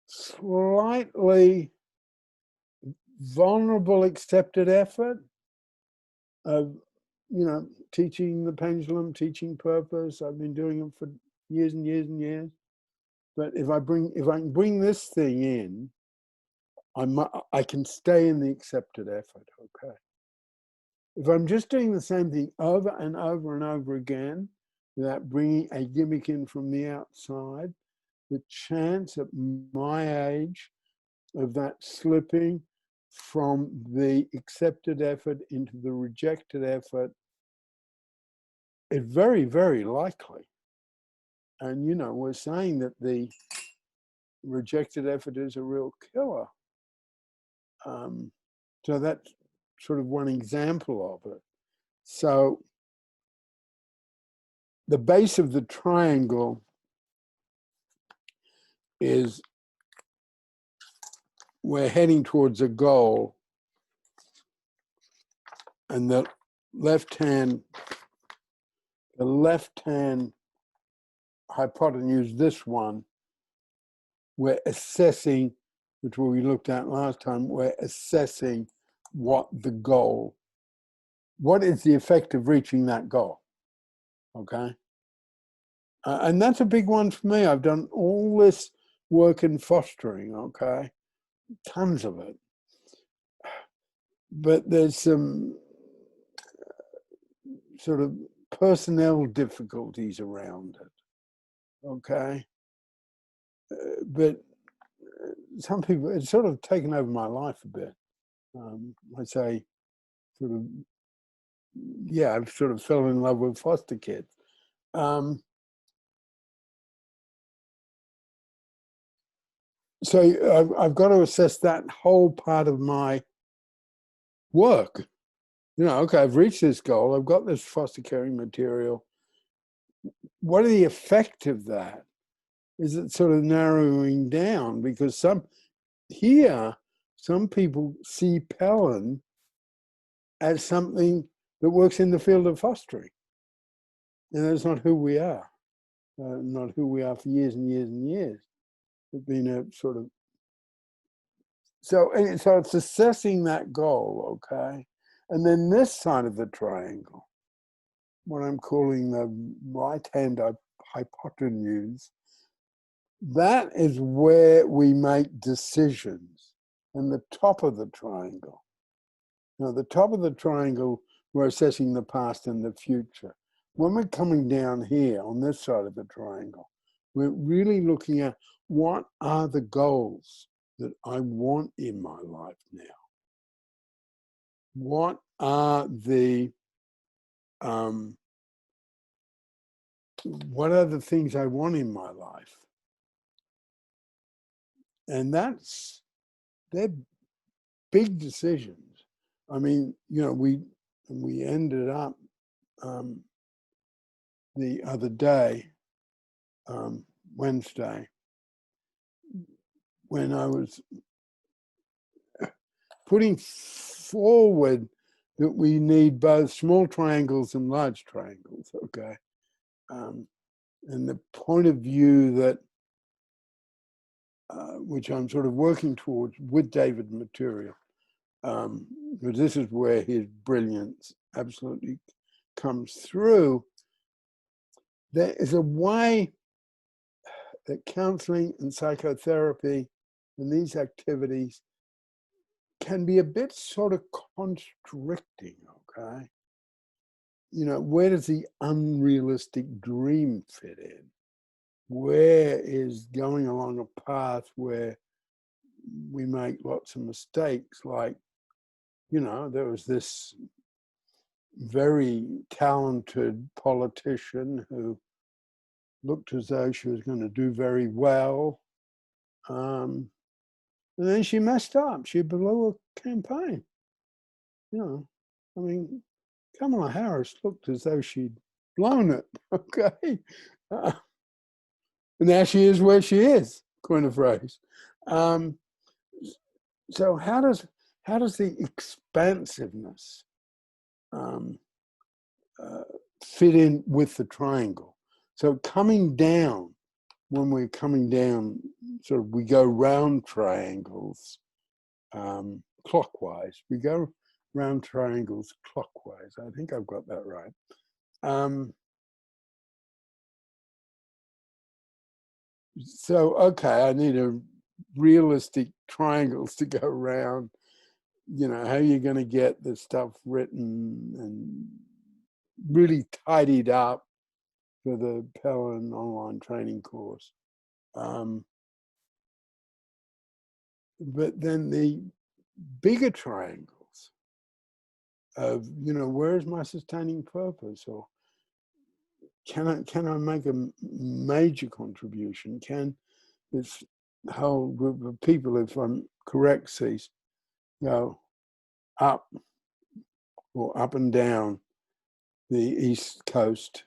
Speaker 1: slightly vulnerable accepted effort of, teaching the pendulum, teaching purpose. I've been doing it for years and years and years. But if I can bring this thing in, I can stay in the accepted effort, okay? If I'm just doing the same thing over and over and over again, without bringing a gimmick in from the outside, the chance at my age of that slipping from the accepted effort into the rejected effort is very, very likely. And, we're saying that the rejected effort is a real killer. So that's sort of one example of it. So the base of the triangle is we're heading towards a goal, and the left hand hypotenuse, this one, we're assessing, which we looked at last time, we're assessing what is the effect of reaching that goal, okay? And that's a big one for me. I've done all this work in fostering, okay? Tons of it. But there's some sort of personnel difficulties around it, okay? But some people, it's sort of taken over my life a bit. I say sort of, I've sort of fell in love with foster kids. So I've got to assess that whole part of my work. Okay, I've reached this goal. I've got this foster caring material. What are the effect of that? Is it sort of narrowing down? Because some people see Pellin as something that works in the field of fostering. And that's not who we are. Not who we are for years and years and years. It's been a sort of... So it's assessing that goal, okay? And then this side of the triangle, what I'm calling the right-hand hypotenuse, that is where we make decisions. And the top of the triangle. Now, the top of the triangle, we're assessing the past and the future. When we're coming down here on this side of the triangle, we're really looking at what are the goals that I want in my life now? What are the things I want in my life? And they're big decisions. I mean, we ended up the other day, Wednesday, when I was putting forward that we need both small triangles and large triangles, okay? And the point of view that, which I'm sort of working towards with David material, because this is where his brilliance absolutely comes through. There is a way that counseling and psychotherapy and these activities can be a bit sort of constricting, okay? Where does the unrealistic dream fit in? Where is going along a path where we make lots of mistakes? Like, there was this very talented politician who looked as though she was going to do very well. And then she messed up. She blew a campaign. You know, I mean, Kamala Harris looked as though she'd blown it, okay? And now she is where she is, coin of phrase. So how does the expansiveness fit in with the triangle? So coming down, when we're coming down, sort of we go round triangles clockwise. We go round triangles clockwise. I think I've got that right. So, okay, I need a realistic triangles to go around. You know, how are you going to get the stuff written and really tidied up for the Pellin online training course? But then the bigger triangles of, you know, where's my sustaining purpose? Or can I make a major contribution? Can this whole group of people, if I'm correct, Cease, go up or up and down the east coast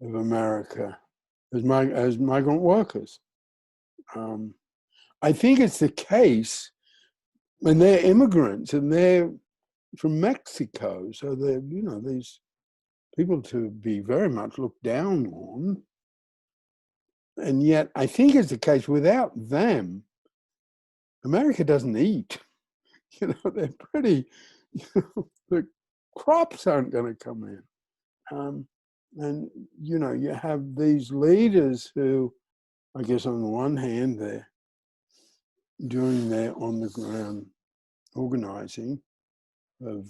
Speaker 1: of America as migrant workers? I think it's the case, and they're immigrants and they're from Mexico, so they're, you know, these people to be very much looked down on. And yet I think it's the case, without them, America doesn't eat. You know, they're pretty, you know, the crops aren't going to come in. And, you know, you have these leaders who, I guess on the one hand, they're doing their on-the-ground organizing of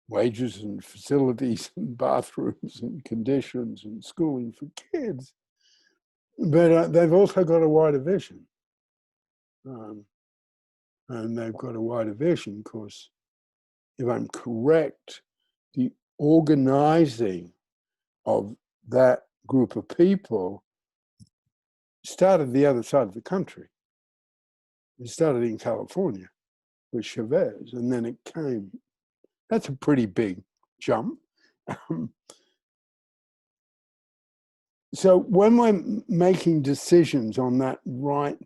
Speaker 1: wages and facilities and bathrooms and conditions and schooling for kids. But they've also got a wider vision. And they've got a wider vision because, if I'm correct, the organizing of that group of people started the other side of the country. It started in California with Chavez, and then it came. That's a pretty big jump. So when we're making decisions on that right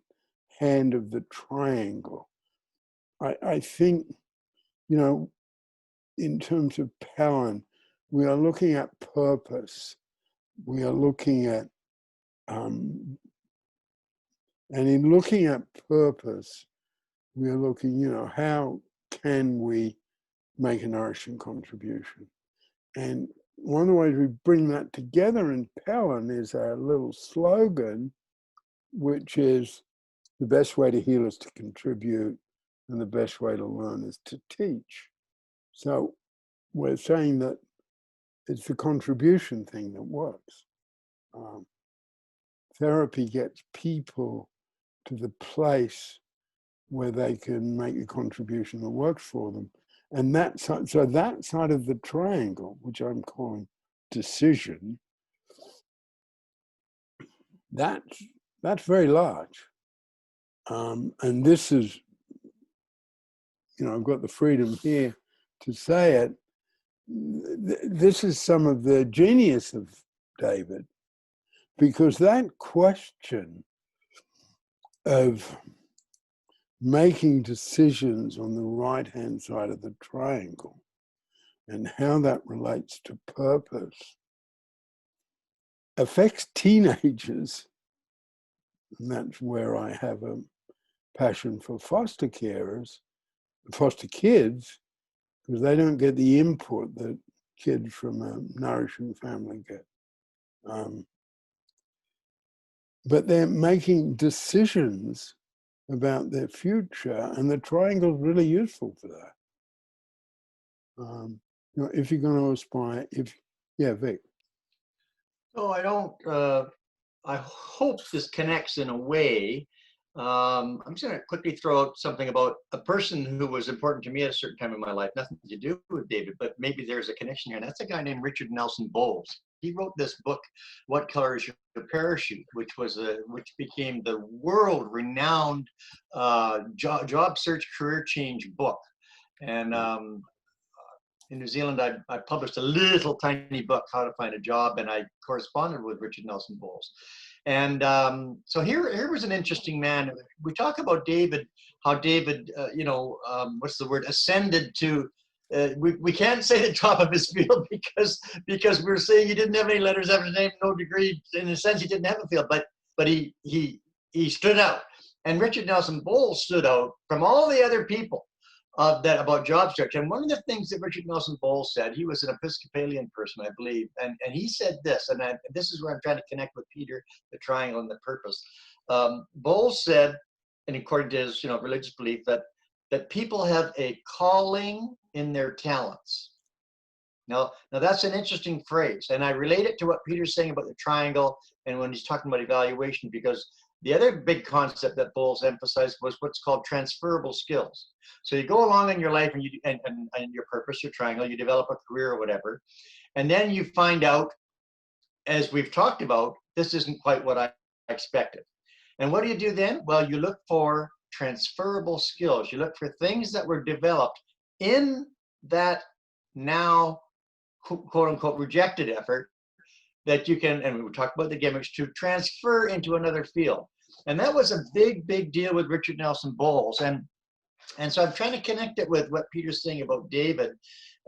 Speaker 1: hand of the triangle, I think, you know, in terms of Pellin, we are looking at purpose. We are looking at, and in looking at purpose, we are looking, you know, how can we make a nourishing contribution? And one of the ways we bring that together in Pellin is our little slogan, which is the best way to heal is to contribute, and the best way to learn is to teach. So we're saying that it's the contribution thing that works. Therapy gets people to the place where they can make a contribution that works for them. And that side, so that side of the triangle, which I'm calling decision, that's very large. And this is, you know, I've got the freedom here to say it. This is some of the genius of David, because that question of making decisions on the right-hand side of the triangle and how that relates to purpose affects teenagers. And that's where I have a passion for foster carers, foster kids, because they don't get the input that kids from a nourishing family get. But they're making decisions about their future, and the triangle is really useful for that. You know, if you're going to aspire, yeah, Vic.
Speaker 3: No, I don't. I hope this connects in a way I'm just going to quickly throw out something about a person who was important to me at a certain time in my life. Nothing to do with David, but maybe there's a connection here. And that's a guy named Richard Nelson Bowles. He wrote this book, "What Color Is Your Parachute," which became the world-renowned job search career change book. And in New Zealand, I published a little tiny book, How to Find a Job, and I corresponded with Richard Nelson Bowles. And so here was an interesting man. We talk about David, how David, what's the word, ascended to, we can't say the top of his field because we're saying he didn't have any letters after his name, no degree. In a sense, he didn't have a field, but he stood out. And Richard Nelson Bowles stood out from all the other people about job search. And one of the things that Richard Nelson Bowles said, he was an Episcopalian person, I believe, and he said this, and this is where I'm trying to connect with Peter, the triangle and the purpose. Bowles said, and according to his religious belief, that people have a calling in their talents. Now that's an interesting phrase, and I relate it to what Peter's saying about the triangle and when he's talking about evaluation, because the other big concept that Bowles emphasized was what's called transferable skills. So you go along in your life and your purpose, your triangle, you develop a career or whatever, and then you find out, as we've talked about, this isn't quite what I expected. And what do you do then? Well, you look for transferable skills. You look for things that were developed in that now quote unquote rejected effort that you can, and we talked about the gimmicks, to transfer into another field. And that was a big deal with Richard Nelson Bowles. And so I'm trying to connect it with what Peter's saying about David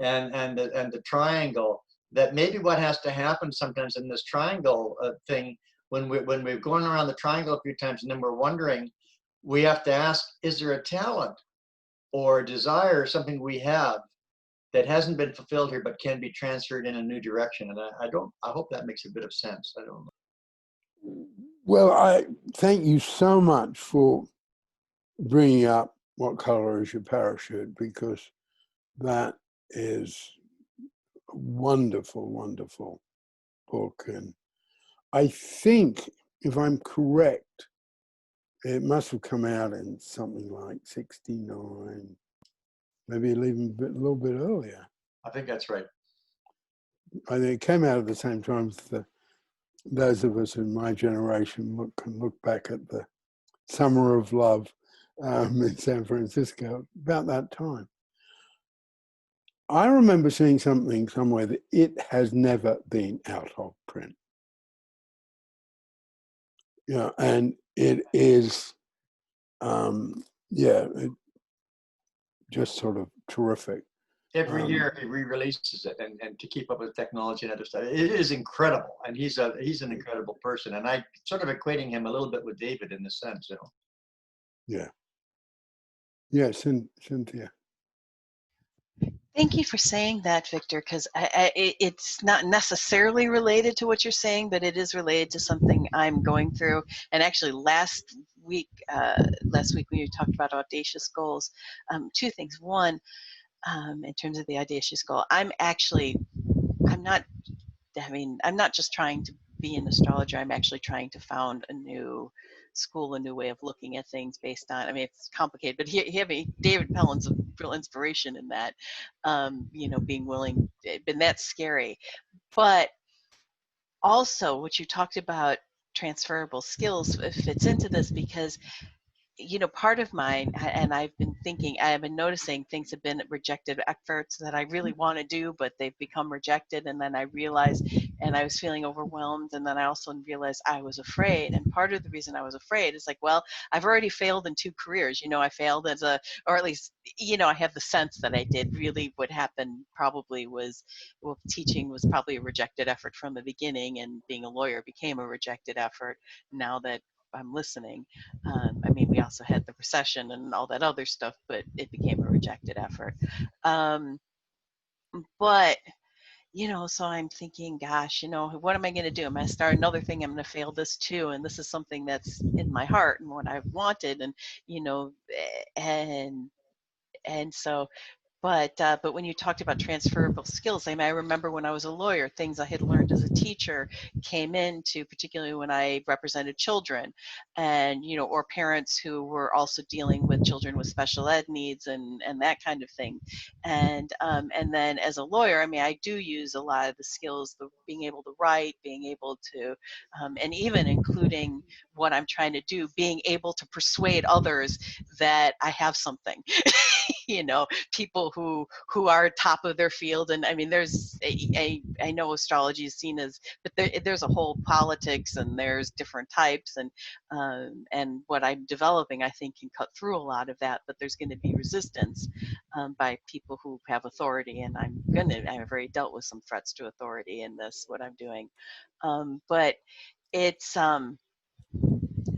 Speaker 3: and the triangle, that maybe what has to happen sometimes in this triangle thing, when we're going around the triangle a few times and then we're wondering, we have to ask, is there a talent or a desire or something we have that hasn't been fulfilled here but can be transferred in a new direction? And I hope that makes a bit of sense. I don't know.
Speaker 1: Well, I thank you so much for bringing up What Color Is Your Parachute, because that is a wonderful, wonderful book. And I think, if I'm correct, it must have come out in something like 69, maybe even a little bit earlier.
Speaker 3: I think that's right.
Speaker 1: I think it came out at the same time as those of us in my generation can look back at the Summer of Love in San Francisco, about that time. I remember seeing something somewhere that it has never been out of print. And it is, just sort of terrific.
Speaker 3: Every year he re-releases it, and to keep up with technology and other stuff. It is incredible, and he's an incredible person. And I sort of equating him a little bit with David in this sense,
Speaker 1: Yeah. Yeah, Cynthia.
Speaker 4: Thank you for saying that, Victor, because it's not necessarily related to what you're saying, but it is related to something I'm going through. And actually, last week when you talked about audacious goals, two things. One, in terms of the audacious goal, I'm not just trying to be an astrologer. I'm actually trying to found a new school, a new way of looking at things based on, it's complicated, but David Pellin's a real inspiration in that, being willing, and that's scary. But also what you talked about, transferable skills, fits into this, because part of mine, and I've been noticing things have been rejected efforts that I really want to do, but they've become rejected. And then I realized, and I was feeling overwhelmed. And then I also realized I was afraid. And part of the reason I was afraid is like, well, I've already failed in 2 careers. I failed or at least, I have the sense that I did. Really what happened probably was, well, teaching was probably a rejected effort from the beginning, and being a lawyer became a rejected effort. Now that I'm listening. We also had the recession and all that other stuff, but it became a rejected effort. But, so I'm thinking, gosh, what am I going to do? Am I going to start another thing? I'm going to fail this too. And this is something that's in my heart and what I've wanted. And, and so, But when you talked about transferable skills, I mean, I remember when I was a lawyer, things I had learned as a teacher came into, particularly when I represented children, and or parents who were also dealing with children with special ed needs and that kind of thing. And then as a lawyer, I mean, I do use a lot of the skills, being able to write, being able to, and even including what I'm trying to do, being able to persuade others that I have something. People who are top of their field. And I mean, I know astrology is seen as, but there's a whole politics and there's different types, and what I'm developing, I think, can cut through a lot of that, but there's going to be resistance by people who have authority, and I've already dealt with some threats to authority in this, what I'm doing. But it's,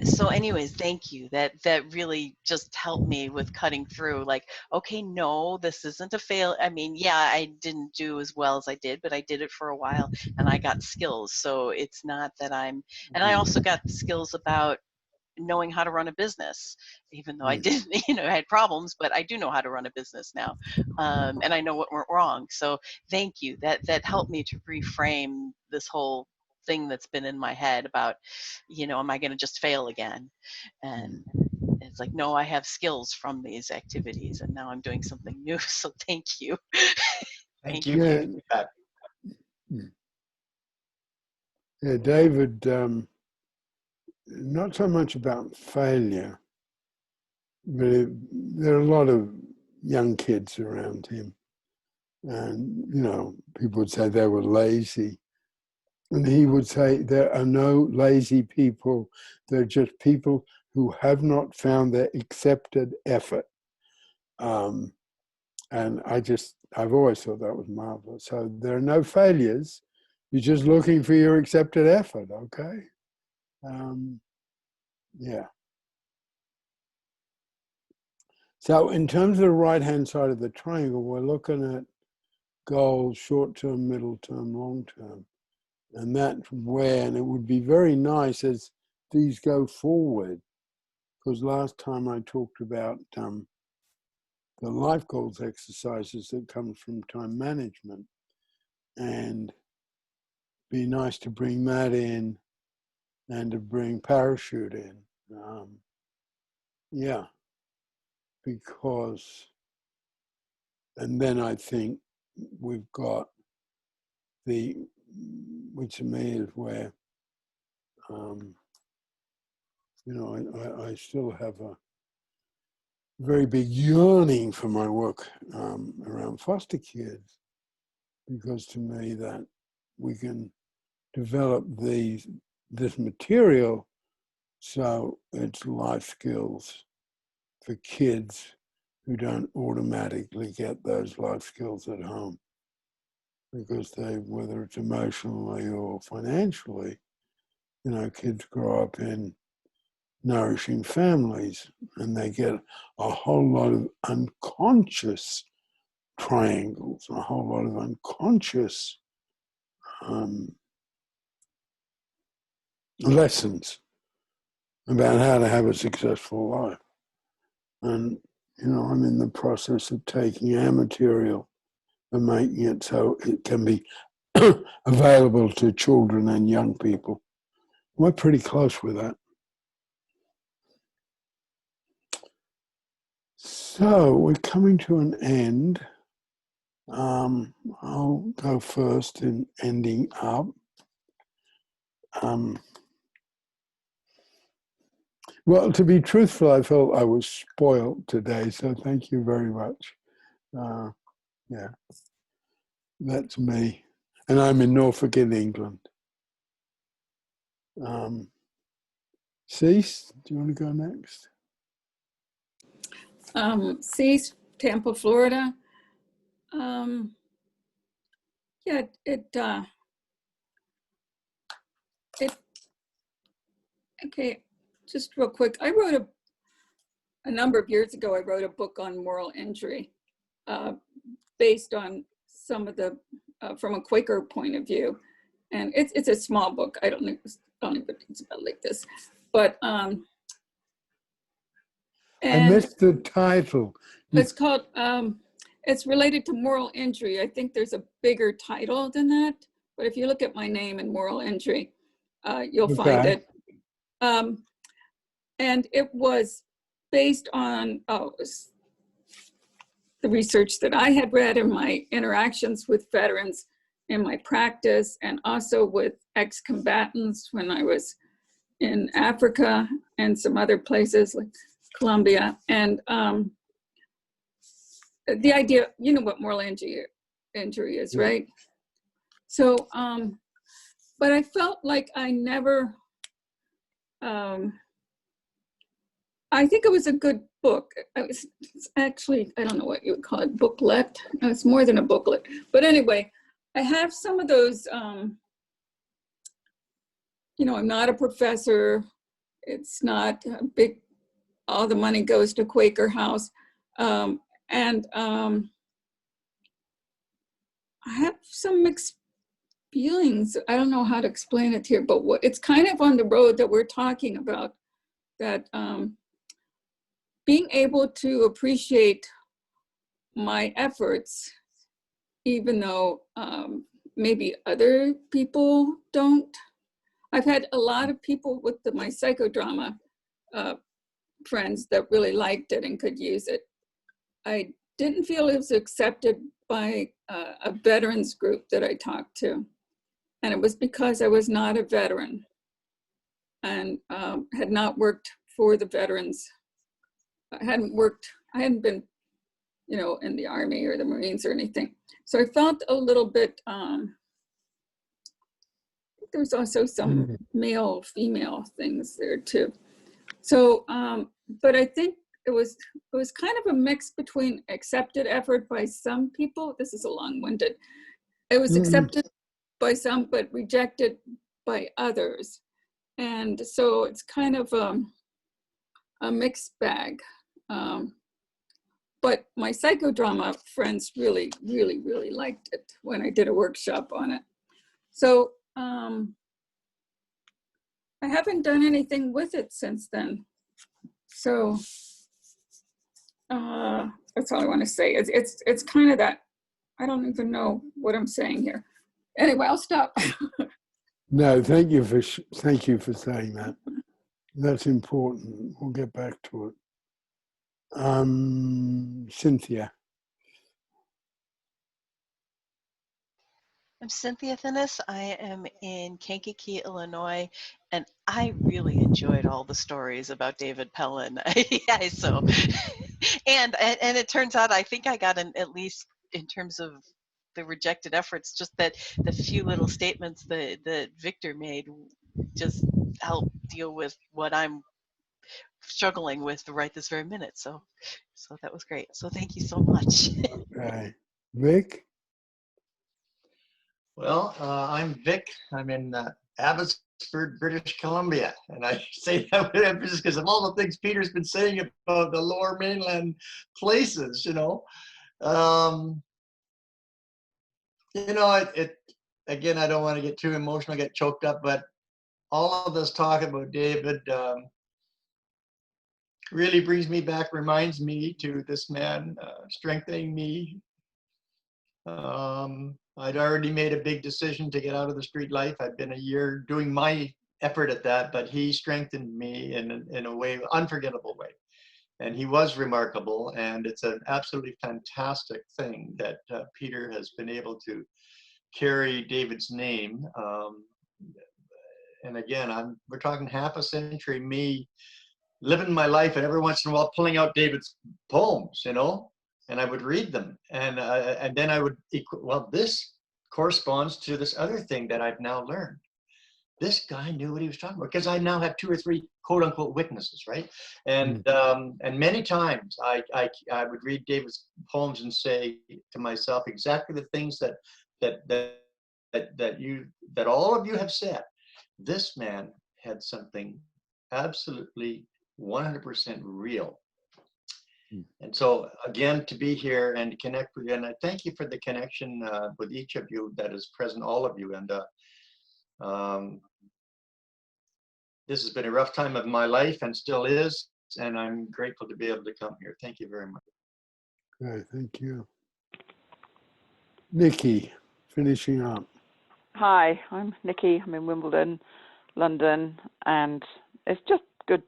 Speaker 4: so anyways, thank you. That really just helped me with cutting through, like, okay, no, this isn't a fail. I mean, yeah, I didn't do as well as I did, but I did it for a while and I got skills. So it's not that and I also got skills about knowing how to run a business, even though I didn't, I had problems, but I do know how to run a business now. And I know what went wrong. So thank you. That helped me to reframe this whole thing that's been in my head about, am I going to just fail again? And it's like, no, I have skills from these activities and now I'm doing something new. So thank you.
Speaker 3: Thank you for that.
Speaker 1: Yeah, David, not so much about failure, but there are a lot of young kids around him. And, people would say they were lazy. And he would say, there are no lazy people. They're just people who have not found their accepted effort. And I've always thought that was marvelous. So there are no failures. You're just looking for your accepted effort, okay? Yeah. So in terms of the right-hand side of the triangle, we're looking at goals, short-term, middle-term, long-term. And that's where, and it would be very nice as these go forward, because last time I talked about the life goals exercises that comes from time management, and be nice to bring that in and to bring parachute in. Yeah, because, and then I think we've got which to me is where, I still have a very big yearning for my work around foster kids, because to me that we can develop this material so it's life skills for kids who don't automatically get those life skills at home, because whether it's emotionally or financially, kids grow up in nourishing families and they get a whole lot of unconscious triangles, a whole lot of unconscious lessons about how to have a successful life. And, I'm in the process of taking our material and making it so it can be available to children and young people. We're pretty close with that. So we're coming to an end. I'll go first in ending up. Well, to be truthful, I felt I was spoiled today, so thank you very much. Yeah, that's me. And I'm in Norfolk in England. Cease, do you want to go next?
Speaker 2: Cease, Tampa, Florida. Yeah, okay, just real quick. I wrote a number of years ago, I wrote a book on moral injury based on some of the, from a Quaker point of view. And it's a small book. I don't think it's about like this, but
Speaker 1: I missed the title.
Speaker 2: It's called it's related to moral injury. I think there's a bigger title than that, but if you look at my name in moral injury, you'll find it. And it was based on the research that I had read and my interactions with veterans in my practice, and also with ex-combatants when I was in Africa and some other places like Colombia. And the idea, you know what moral injury is, right? So, but I felt like I never, I think it was a good book. It's actually, I don't know what you would call it, booklet. No, it's more than a booklet. But anyway, I have some of those, you know, I'm not a professor. It's not a big, all the money goes to Quaker House. I have some mixed feelings. I don't know how to explain it here, but it's kind of on the road that we're talking about, that being able to appreciate my efforts, even though maybe other people don't. I've had a lot of people with my psychodrama friends that really liked it and could use it. I didn't feel it was accepted by a veterans group that I talked to. And it was because I was not a veteran and had not worked for the veterans. I hadn't been, you know, in the Army or the Marines or anything. So I felt a little bit, there was also some male, female things there too. So, but I think it was kind of a mix between accepted effort by some people. This is a long-winded. It was accepted by some, but rejected by others. And so it's kind of a mixed bag. But my psychodrama friends really, really, really liked it when I did a workshop on it. So I haven't done anything with it since then. So that's all I want to say. It's kind of that, I don't even know what I'm saying here. Anyway, I'll stop.
Speaker 1: No, thank you for saying that. That's important. We'll get back to it. Cynthia.
Speaker 4: I'm Cynthia Finnis. I am in Kankakee, Illinois, and I really enjoyed all the stories about David Pellin. Yeah, so, and it turns out I think I got at least in terms of the rejected efforts, just that the few little statements that Victor made just help deal with what I'm struggling with right this very minute. So that was great. So thank you so much.
Speaker 1: Okay. Vic?
Speaker 3: Well, I'm Vic. I'm in Abbotsford, British Columbia. And I say that with emphasis because of all the things Peter's been saying about the lower mainland places, you know. Again, I don't want to get too emotional, get choked up, but all of this talk about David really brings me back, reminds me to this man strengthening me. I'd already made a big decision to get out of the street life. I'd been a year doing my effort at that, but he strengthened me in a way, unforgettable way. And he was remarkable, and it's an absolutely fantastic thing that Peter has been able to carry David's name. And again, we're talking half a century, me living my life, and every once in a while pulling out David's poems, you know, and I would read them, and then I would well, this corresponds to this other thing that I've now learned. This guy knew what he was talking about, because I now have 2 or 3 quote unquote witnesses, right? And many times I would read David's poems and say to myself exactly the things that all of you have said. This man had something absolutely 100% real. And so again, to be here and to connect with you, and I thank you for the connection with each of you that is present, all of you. And this has been a rough time of my life and still is, and I'm grateful to be able to come here. Thank you very much.
Speaker 1: Okay, thank you. Nikki, finishing up.
Speaker 5: Hi, I'm Nikki. I'm in Wimbledon, London, and it's just good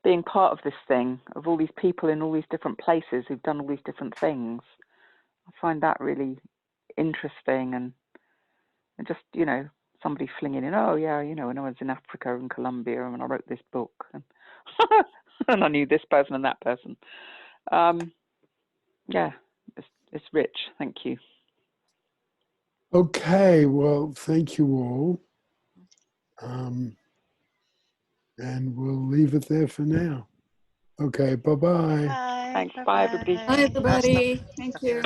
Speaker 5: being part of this thing, of all these people in all these different places who've done all these different things. I find that really interesting, and just, you know, somebody flinging in, oh yeah, you know, when I was in Africa and Colombia and when I wrote this book, and, and I knew this person and that person. Yeah, it's rich. Thank you.
Speaker 1: Okay, well, thank you all. And we'll leave it there for now. Okay, bye-bye.
Speaker 4: Bye.
Speaker 5: Thanks. Bye, everybody.
Speaker 2: Bye, everybody. Thank you.